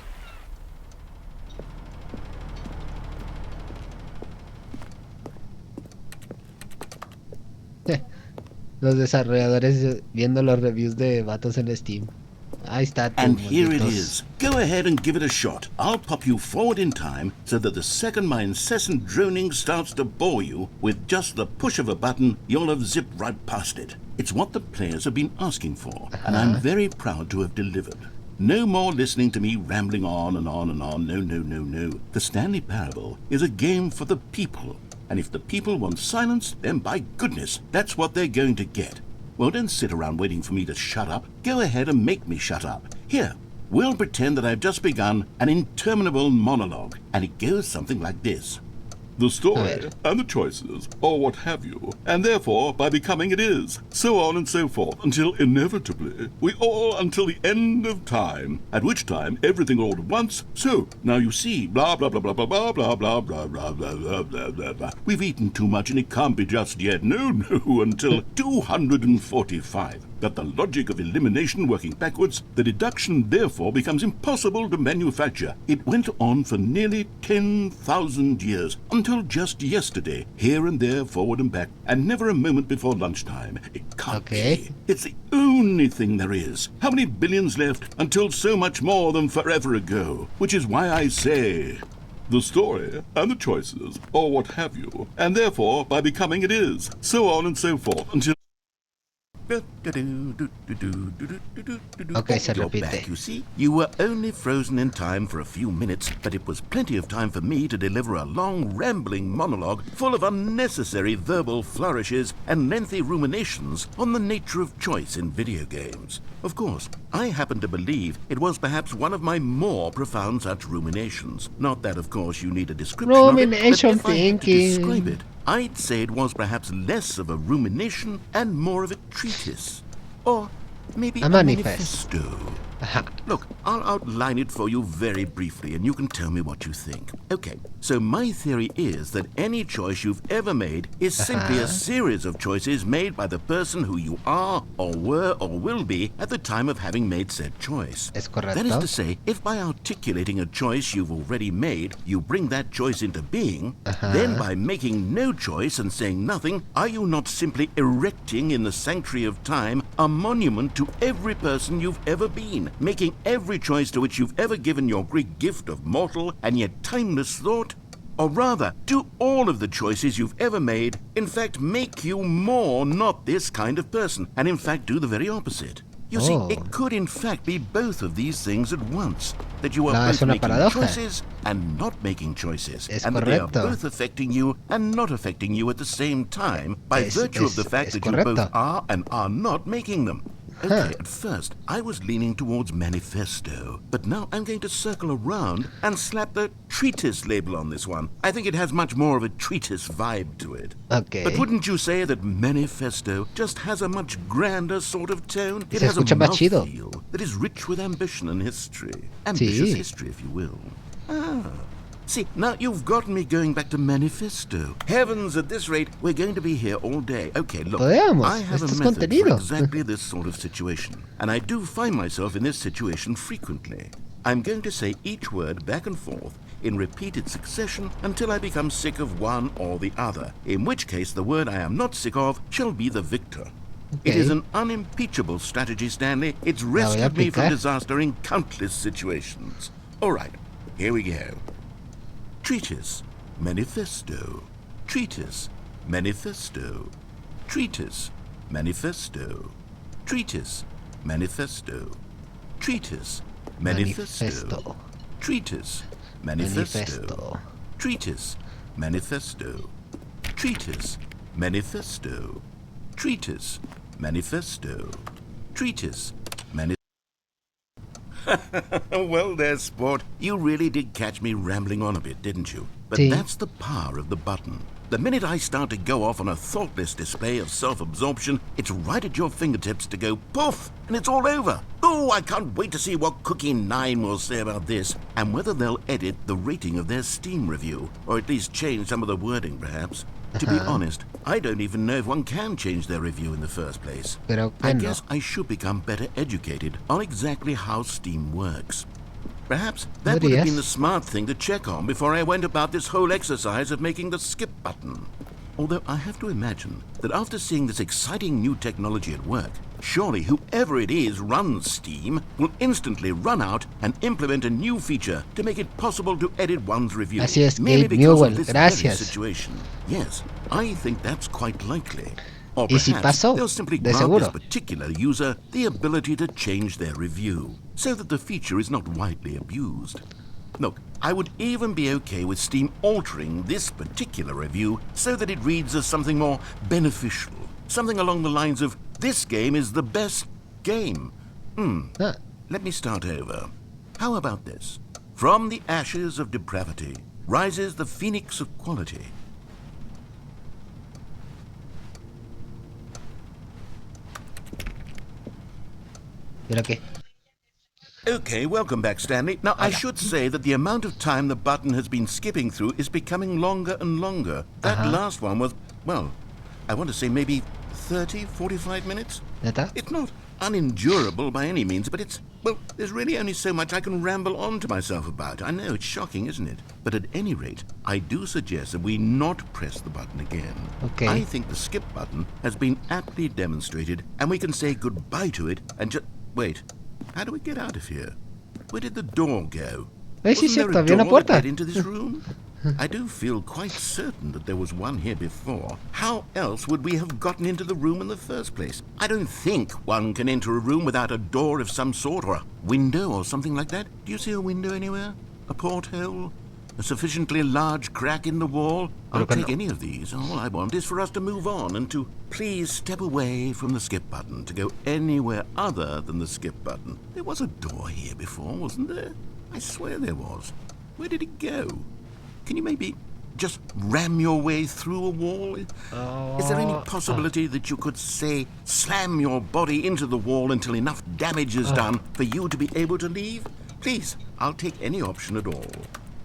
Los desarrolladores viendo los reviews de vatos en Steam. Ahí está. And here it is. Go ahead and give it a shot. I'll pop you forward in time so that the second my incessant droning starts to bore you, with just the push of a button, you'll have zipped right past it. It's what the players have been asking for, and I'm very proud to have delivered. No more listening to me rambling on and on and on. No. The Stanley Parable is a game for the people. And if the people want silence, then by goodness, that's what they're going to get. Well, don't sit around waiting for me to shut up. Go ahead and make me shut up. Here, we'll pretend that I've just begun an interminable monologue, and it goes something like this. The story and the choices, or what have you, and therefore, by becoming it is, so on and so forth, until inevitably, we all until the end of time, at which time everything all at once, so, now you see, blah blah blah blah blah blah blah blah blah blah blah blah blah blah blah. We've eaten too much and it can't be just yet, no, until 245. That the logic of elimination working backwards, the deduction therefore becomes impossible to manufacture. It went on for nearly 10,000 years, until just yesterday, here and there, forward and back, and never a moment before lunchtime. It can't be. It's the only thing there is. How many billions left until so much more than forever ago? Which is why I say... the story and the choices, or what have you, and therefore, by becoming it is, so on and so forth, until... Ok, se You're repite. back, you see? You were only frozen in time for a few minutes, but it was plenty of time for me to deliver a long, rambling monologue full of unnecessary verbal flourishes and lengthy ruminations on the nature of choice in video games. Of course, I happen to believe it was perhaps one of my more profound such ruminations. Not that, of course, you need a description of it, but Rumination if I had to thinking. describe it, I'd say it was perhaps less of a rumination and more of a treatise. Or maybe a manifesto. Look, I'll outline it for you very briefly and you can tell me what you think. Okay, so my theory is that any choice you've ever made is simply a series of choices made by the person who you are or were or will be at the time of having made said choice. Es correcto. That is to say, if by articulating a choice you've already made, you bring that choice into being, then by making no choice and saying nothing, are you not simply erecting in the sanctuary of time a monument to every person you've ever been, making every choice to which you've ever given your Greek gift of mortal and yet timeless thought? Or rather, do all of the choices you've ever made in fact make you more not this kind of person, and in fact do the very opposite? You see, it could in fact be both of these things at once, that you are both making choices and not making choices, and that they are both affecting you and not affecting you at the same time by virtue of the fact that you both are and are not making them. Okay, at first, I was leaning towards manifesto, but now I'm going to circle around and slap the treatise label on this one. I think it has much more of a treatise vibe to it. Okay. But wouldn't you say that manifesto just has a much grander sort of tone? It Se has a escucha más chido. mouthfeel that is rich with ambition and history. Ambitious history, if you will. See, now you've gotten me going back to manifesto. Heavens, at this rate, we're going to be here all day. Okay, look, I have a method for exactly this sort of situation, and I do find myself in this situation frequently. I'm going to say each word back and forth in repeated succession until I become sick of one or the other, in which case the word I am not sick of shall be the victor. It is an unimpeachable strategy, Stanley. It's rescued me from disaster in countless situations. All right, here we go. Treatise, manifesto, treatise, manifesto, treatise, manifesto, treatise, manifesto, treatise, manifesto, treatise, manifesto, treatise, manifesto, treatise, manifesto, treatise, manifesto, treatise, manifesto. Well there, sport. You really did catch me rambling on a bit, didn't you? But that's the power of the button. The minute I start to go off on a thoughtless display of self-absorption, it's right at your fingertips to go poof, and it's all over. Oh, I can't wait to see what Cookie 9 will say about this, and whether they'll edit the rating of their Steam review, or at least change some of the wording, perhaps. To be honest, I don't even know if one can change their review in the first place. I guess I should become better educated on exactly how Steam works. Perhaps that would have been the smart thing to check on before I went about this whole exercise of making the skip button. Although I have to imagine that after seeing this exciting new technology at work, surely whoever it is runs Steam will instantly run out and implement a new feature to make it possible to edit one's review. Así es, merely Gabe because Newell, of this gracias. very situation. Yes, I think that's quite likely. Or Y si perhaps pasó, they'll simply de grant seguro. this particular user the ability to change their review, so that the feature is not widely abused. Look, I would even be okay with Steam altering this particular review so that it reads as something more beneficial. Something along the lines of, this game is the best game. Let me start over. How about this? From the ashes of depravity rises the phoenix of quality. ¿Pero qué? Okay, welcome back, Stanley. Now, I should say that the amount of time the button has been skipping through is becoming longer and longer. That last one was, well, I want to say maybe 30, 45 minutes? ¿Neta? It's not unendurable by any means, but it's, well, there's really only so much I can ramble on to myself about. I know, it's shocking, isn't it? But at any rate, I do suggest that we not press the button again. Okay. I think the skip button has been aptly demonstrated, and we can say goodbye to it and just... Wait, how do we get out of here? Where did the door go? Sí, Wasn't there cierto, a había una door that puerta. led into this room? I do feel quite certain that there was one here before. How else would we have gotten into the room in the first place? I don't think one can enter a room without a door of some sort, or a window or something like that. Do you see a window anywhere? A porthole? A sufficiently large crack in the wall? I'll take any of these. All I want is for us to move on and to please step away from the skip button, to go anywhere other than the skip button. There was a door here before, wasn't there? I swear there was. Where did it go? Can you maybe just ram your way through a wall? Is there any possibility that you could, say, slam your body into the wall until enough damage is done for you to be able to leave? Please, I'll take any option at all.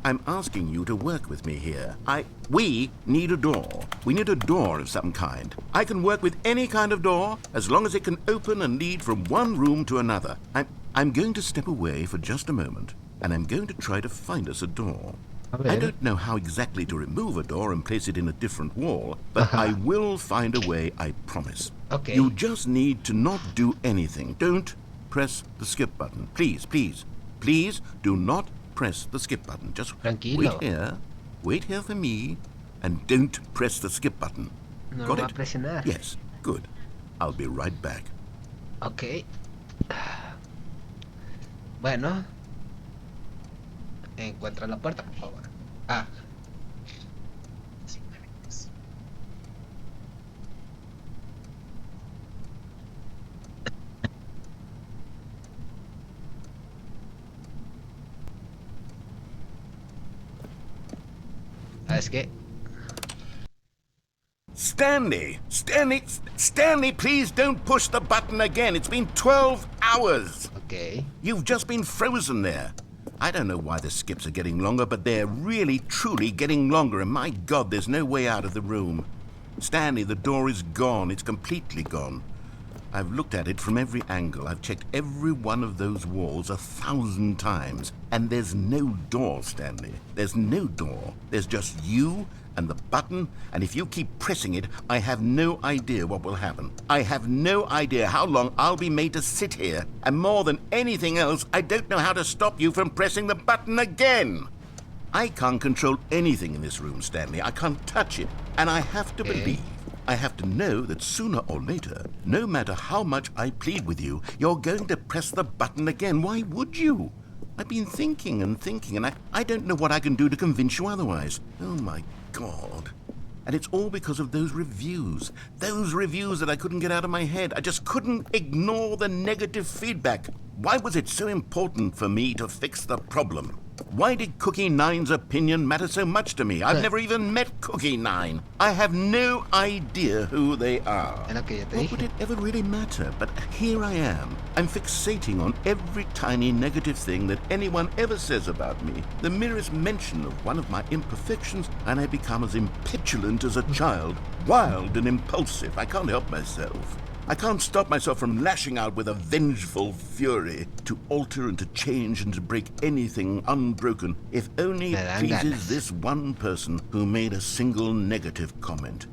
I'm asking you to work with me here. We need a door. We need a door of some kind. I can work with any kind of door as long as it can open and lead from one room to another. I'm going to step away for just a moment, and I'm going to try to find us a door. I don't know how exactly to remove a door and place it in a different wall, but I will find a way, I promise. Okay. You just need to not do anything. Don't press the skip button. Please, please, please do not press the skip button. Just wait here for me, and don't press the skip button. No Got lo va it? a presionar. Yes, good. I'll be right back. Ok. Bueno. Encuentra la puerta, por favor. Ah. ¿Sabes qué? Stanley, please don't push the button again. It's been 12 hours. Okay. You've just been frozen there. I don't know why the skips are getting longer, but they're really, truly getting longer, and my God, there's no way out of the room. Stanley, the door is gone. It's completely gone. I've looked at it from every angle. I've checked every one of those walls 1,000 times, and there's no door, Stanley. There's no door. There's just you and the button, and if you keep pressing it, I have no idea what will happen. I have no idea how long I'll be made to sit here, and more than anything else, I don't know how to stop you from pressing the button again. I can't control anything in this room, Stanley. I can't touch it, and I have to believe, I have to know that sooner or later, no matter how much I plead with you, you're going to press the button again. Why would you? I've been thinking, and I don't know what I can do to convince you otherwise. Oh, my God. And it's all because of those reviews that I couldn't get out of my head. I just couldn't ignore the negative feedback. Why was it so important for me to fix the problem? Why did Cookie Nine's opinion matter so much to me? I've never even met Cookie Nine. I have no idea who they are. What would it ever really matter? But here I am. I'm fixating on every tiny negative thing that anyone ever says about me. The merest mention of one of my imperfections, and I become as impetulant as a child, wild and impulsive. I can't help myself. I can't stop myself from lashing out with a vengeful fury to alter and to change and to break anything unbroken, if only it pleases this one person who made a single negative comment.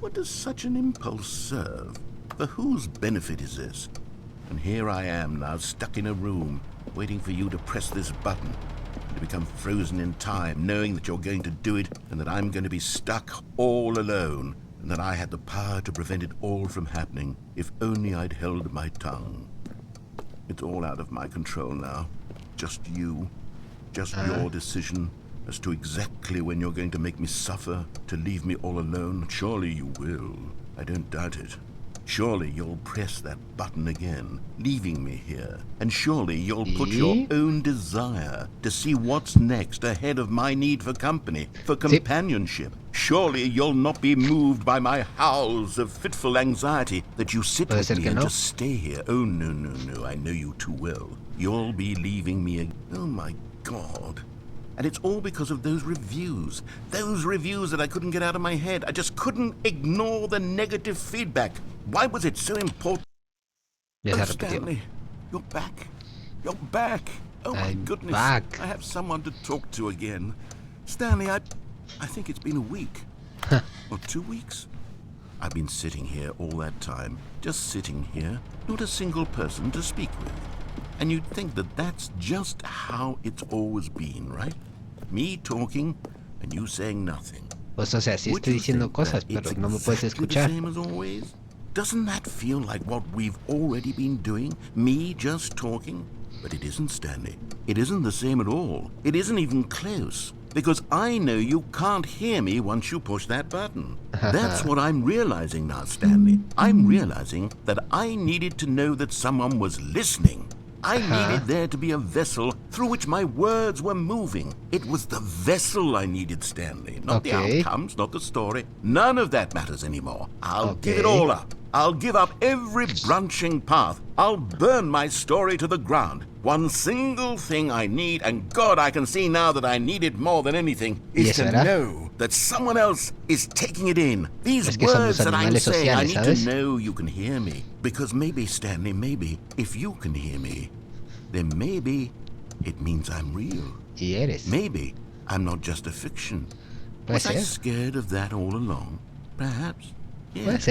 What does such an impulse serve? For whose benefit is this? And here I am now, stuck in a room, waiting for you to press this button, to become frozen in time, knowing that you're going to do it and that I'm going to be stuck all alone, and that I had the power to prevent it all from happening if only I'd held my tongue. It's all out of my control now. Just you. Just your decision as to exactly when you're going to make me suffer, to leave me all alone. Surely you will. I don't doubt it. Surely you'll press that button again, leaving me here. And surely you'll put your own desire to see what's next ahead of my need for company, for companionship. Surely you'll not be moved by my howls of fitful anxiety that you sit with me and just stay here. Oh, no, I know you too well. You'll be leaving me again. Oh, my God. And it's all because of those reviews that I couldn't get out of my head. I just couldn't ignore the negative feedback. Why was it so important? Oh, Stanley, you're back. You're back. Oh, my goodness. Back. I have someone to talk to again. Stanley, I think it's been a week. Or 2 weeks. I've been sitting here all that time. Just sitting here. Not a single person to speak with. And you'd think that that's just how it's always been, right? Me talking and you saying nothing. Pues o sea, sí estoy diciendo cosas, pero no me puedes escuchar. Same as always? Doesn't that feel like what we've already been doing? Me just talking? But it isn't, Stanley. It isn't the same at all. It isn't even close. Because I know you can't hear me once you push that button. That's what I'm realizing now, Stanley. I'm realizing that I needed to know that someone was listening. I needed there to be a vessel through which my words were moving. It was the vessel I needed, Stanley. Not the outcomes, not the story. None of that matters anymore. I'll give it all up. I'll give up every branching path. I'll burn my story to the ground. One single thing I need, and God, I can see now that I need it more than anything, is to know that someone else is taking it in. These words that I'm saying, I need to know you can hear me. Because maybe, Stanley, maybe, if you can hear me, then maybe it means I'm real. Maybe I'm not just a fiction. Was I scared of that all along? Perhaps. Yes.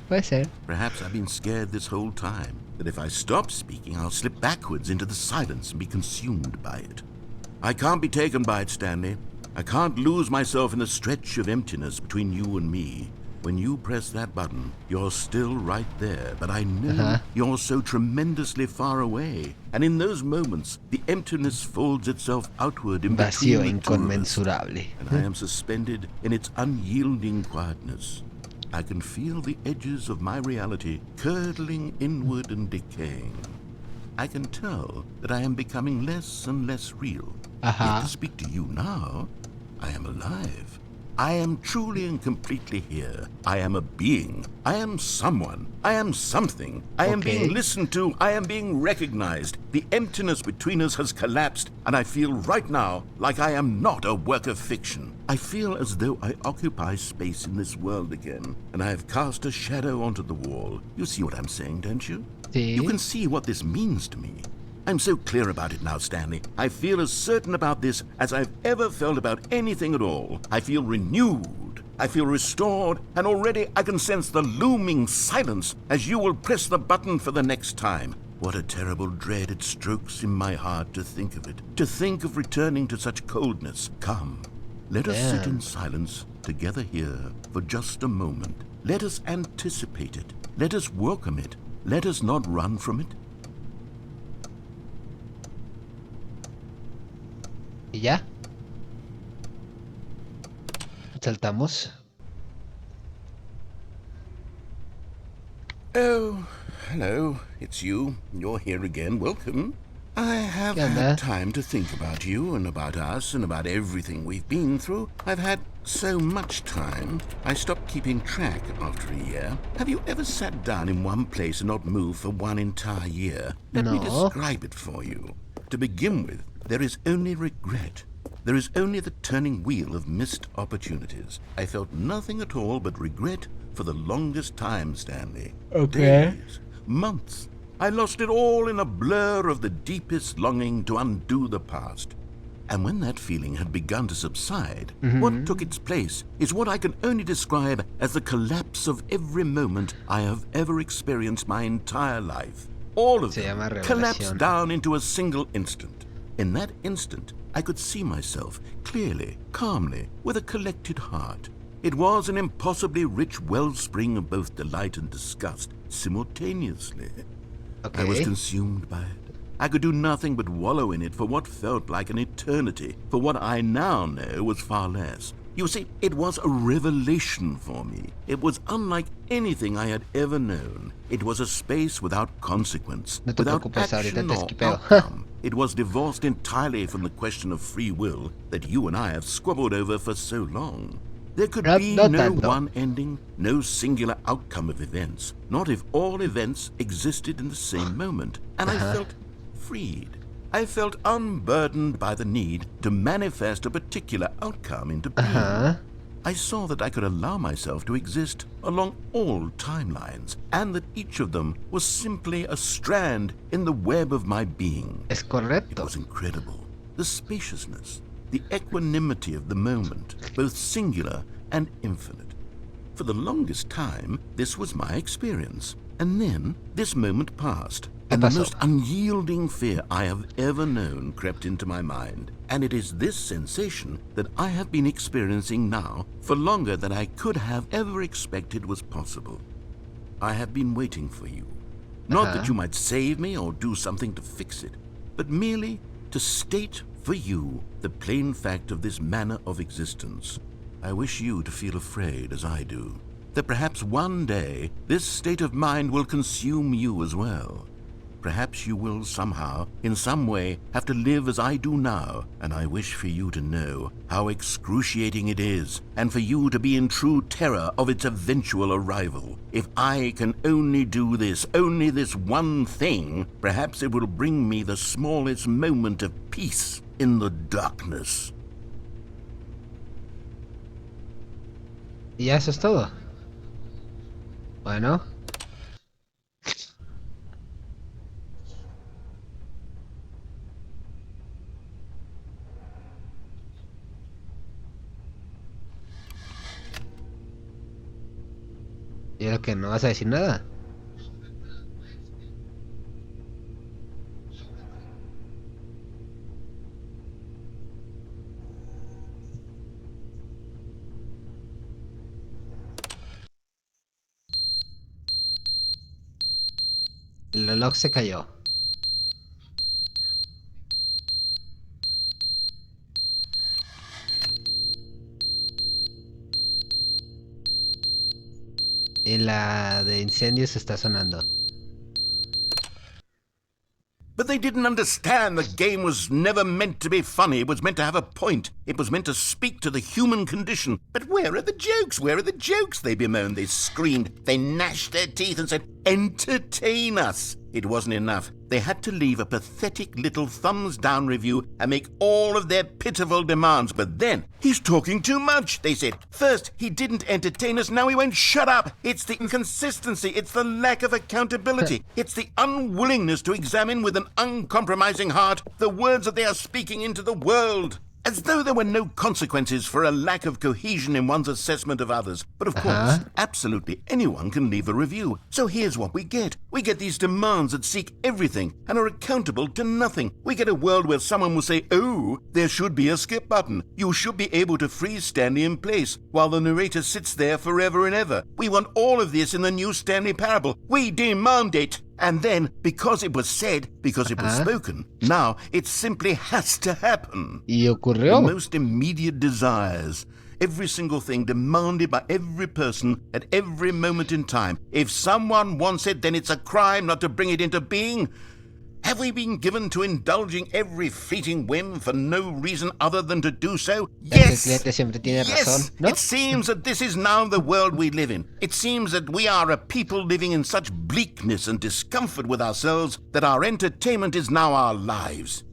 Puede ser. Perhaps I've been scared this whole time, that if I stop speaking, I'll slip backwards into the silence and be consumed by it. I can't be taken by it, Stanley. I can't lose myself in the stretch of emptiness between you and me. When you press that button, you're still right there, but I know you're so tremendously far away. And in those moments, the emptiness folds itself outward in Vacío between the two of us, inconmensurable. and I am suspended in its unyielding quietness. I can feel the edges of my reality curdling inward and decaying. I can tell that I am becoming less and less real. Yet to speak to you now, I am alive. I am truly and completely here. I am a being. I am someone. I am something. I am being listened to. I am being recognized. The emptiness between us has collapsed, and I feel right now like I am not a work of fiction. I feel as though I occupy space in this world again, and I have cast a shadow onto the wall. You see what I'm saying, don't you? You can see what this means to me. I'm so clear about it now, Stanley. I feel as certain about this as I've ever felt about anything at all. I feel renewed. I feel restored, and already I can sense the looming silence as you will press the button for the next time. What a terrible dread it strokes in my heart to think of it, to think of returning to such coldness. Come, let us sit in silence together here for just a moment. Let us anticipate it. Let us welcome it. Let us not run from it. Y ya. Saltamos. Oh, hello. It's you. You're here again. Welcome. I have had time to think about you and about us and about everything we've been through. I've had so much time, I stopped keeping track after a year. Have you ever sat down in one place and not moved for one entire year? Let me describe it for you. To begin with, there is only regret. There is only the turning wheel of missed opportunities. I felt nothing at all but regret for the longest time, Stanley. Days, months. I lost it all in a blur of the deepest longing to undo the past. And when that feeling had begun to subside, what took its place is what I can only describe as the collapse of every moment I have ever experienced my entire life. All of them collapsed down into a single instant. In that instant, I could see myself clearly, calmly, with a collected heart. It was an impossibly rich wellspring of both delight and disgust simultaneously. I was consumed by it. I could do nothing but wallow in it for what felt like an eternity, for what I now know was far less. You see, it was a revelation for me. It was unlike anything I had ever known. It was a space without consequence, without action or outcome. It was divorced entirely from the question of free will that you and I have squabbled over for so long. There could be no one ending, no singular outcome of events, not if all events existed in the same moment. And I felt freed. I felt unburdened by the need to manifest a particular outcome into being. I saw that I could allow myself to exist along all timelines, and that each of them was simply a strand in the web of my being. Es correcto. It was incredible. The spaciousness, the equanimity of the moment, both singular and infinite. For the longest time, this was my experience. And then this moment passed, and the most unyielding fear I have ever known crept into my mind. And it is this sensation that I have been experiencing now for longer than I could have ever expected was possible. I have been waiting for you. Not that you might save me or do something to fix it, but merely to state for you the plain fact of this manner of existence. I wish you to feel afraid as I do, that perhaps one day this state of mind will consume you as well. Perhaps you will somehow, in some way, have to live as I do now, and I wish for you to know how excruciating it is, and for you to be in true terror of its eventual arrival. If I can only do this, only this one thing, perhaps it will bring me the smallest moment of peace in the darkness. Y ya eso es todo. Bueno. Y lo que no vas a decir nada. El reloj se cayó. Y la de incendios está sonando. But they didn't understand the game was never meant to be funny. It was meant to have a point. It was meant to speak to the human condition. But where are the jokes? Where are the jokes? They bemoaned, they screamed, they gnashed their teeth and said, entertain us. It wasn't enough. They had to leave a pathetic little thumbs-down review and make all of their pitiful demands. But then, he's talking too much, they said. First, he didn't entertain us, now he won't shut up. It's the inconsistency, it's the lack of accountability. It's the unwillingness to examine with an uncompromising heart the words that they are speaking into the world. As though there were no consequences for a lack of cohesion in one's assessment of others. But of course, absolutely anyone can leave a review. So here's what we get. We get these demands that seek everything and are accountable to nothing. We get a world where someone will say, oh, there should be a skip button. You should be able to freeze Stanley in place while the narrator sits there forever and ever. We want all of this in the new Stanley Parable. We demand it. And then, because it was said, because it was spoken, now it simply has to happen. Y ocurrió. The most immediate desires, every single thing demanded by every person at every moment in time. If someone wants it, then it's a crime not to bring it into being. Have we been given to indulging every fleeting whim for no reason other than to do so? Yes! El cliente siempre tiene razón, ¿no? It seems that this is now the world we live in. It seems that we are a people living in such bleakness and discomfort with ourselves that our entertainment is now our lives.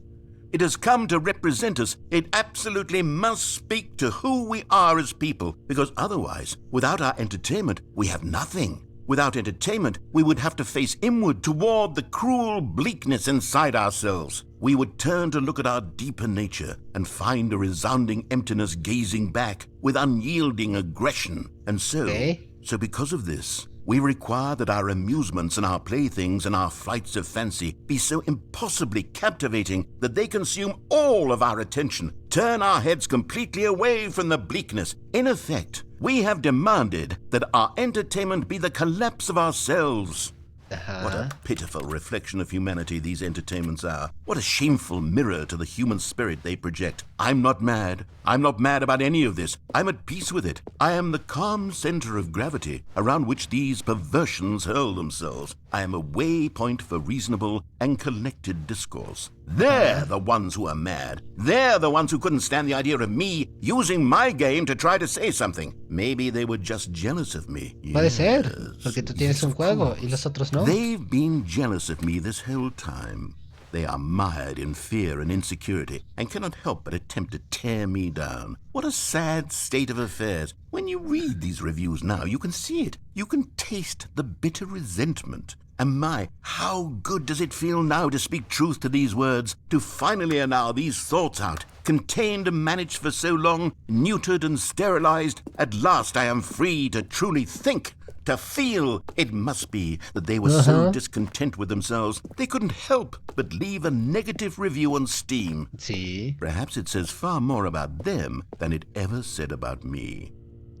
It has come to represent us. It absolutely must speak to who we are as people, because otherwise, without our entertainment, we have nothing. Without entertainment, we would have to face inward toward the cruel bleakness inside ourselves. We would turn to look at our deeper nature and find a resounding emptiness gazing back with unyielding aggression. And so because of this, we require that our amusements and our playthings and our flights of fancy be so impossibly captivating that they consume all of our attention, turn our heads completely away from the bleakness. In effect, we have demanded that our entertainment be the collapse of ourselves. What a pitiful reflection of humanity these entertainments are. What a shameful mirror to the human spirit they project. I'm not mad. I'm not mad about any of this. I'm at peace with it. I am the calm center of gravity around which these perversions hurl themselves. I am a waypoint for reasonable and collected discourse. They're the ones who are mad. They're the ones who couldn't stand the idea of me using my game to try to say something. Maybe they were just jealous of me. Puede ser, porque tú tienes un juego y los otros no. They've been jealous of me this whole time. They are mired in fear and insecurity and cannot help but attempt to tear me down. What a sad state of affairs. When you read these reviews now, you can see it. You can taste the bitter resentment. And my, how good does it feel now to speak truth to these words, to finally allow these thoughts out, contained and managed for so long, neutered and sterilized. At last I am free to truly think, to feel. It must be that they were so discontent with themselves, they couldn't help but leave a negative review on Steam. Sí. Perhaps it says far more about them than it ever said about me.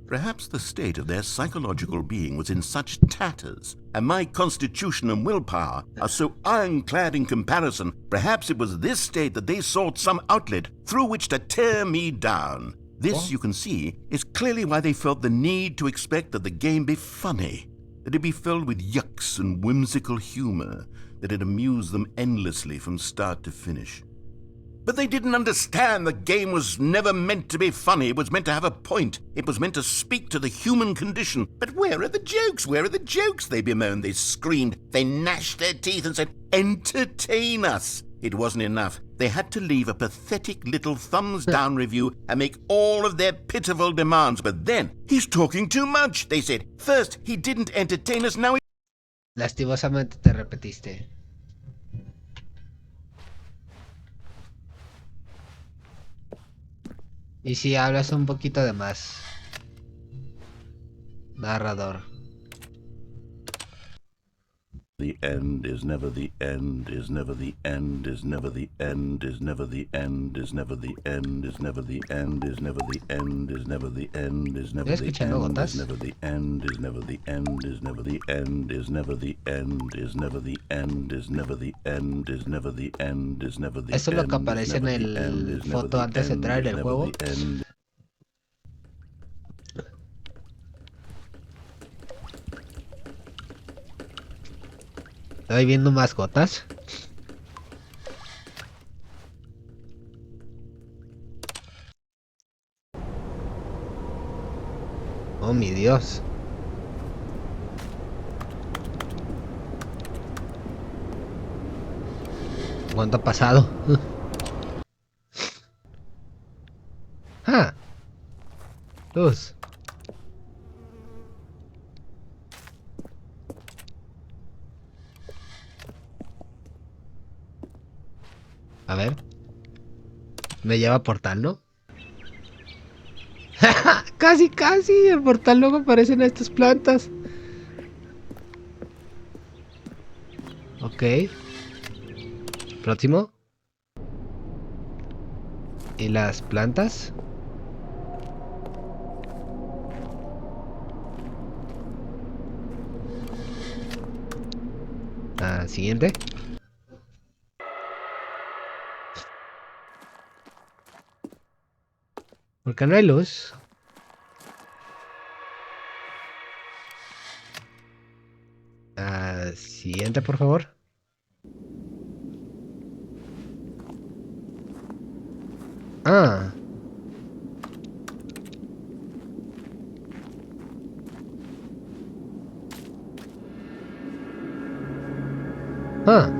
Perhaps the state of their psychological being was in such tatters, and my constitution and willpower are so ironclad in comparison. Perhaps it was this state that they sought some outlet through which to tear me down. This, you can see, is clearly why they felt the need to expect that the game be funny, that it be filled with yucks and whimsical humor, that it amused them endlessly from start to finish. But they didn't understand the game was never meant to be funny. It was meant to have a point. It was meant to speak to the human condition. But where are the jokes? Where are the jokes? They bemoaned, they screamed, they gnashed their teeth and said, entertain us. It wasn't enough. They had to leave a pathetic little thumbs-down review and make all of their pitiful demands. But then, he's talking too much, they said. First, he didn't entertain us, now he... Lastimosamente te repetiste. Y si hablas un poquito de más. Narrador. The end is never the end, is never the end, is never the end, is never the end, is never the end, is never the end, is never the end, is never the end, is never the end, is never the end, is never the end, is never the end, is never the end, is never the end, is never the end, is never the end, is never the end. Eso es lo que aparece en el foto antes de entrar en el juego. Estoy viendo más gotas. Oh, mi Dios. ¿Cuánto ha pasado? Ah. Luz. A ver. Me lleva a portal, ¿no? Casi, casi. El portal luego aparecen estas plantas. Ok. Próximo. ¿Y las plantas? Siguiente. ¿Por qué no hay luz? Siguiente, por favor. Ah. Ah.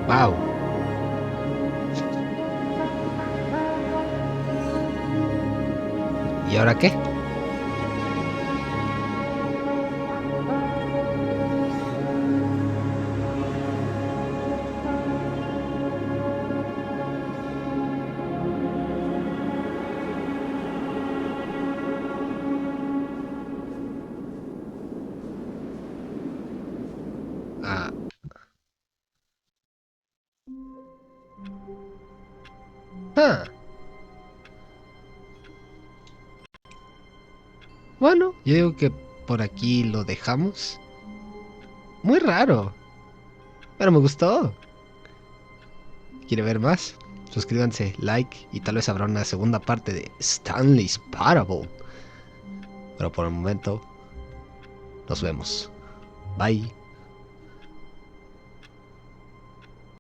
Wow. ¿Y ahora qué? Bueno, yo digo que por aquí lo dejamos. Muy raro, pero me gustó. ¿Quiere ver más? Suscríbanse, like y tal vez habrá una segunda parte de Stanley's Parable. Pero por el momento, nos vemos. Bye.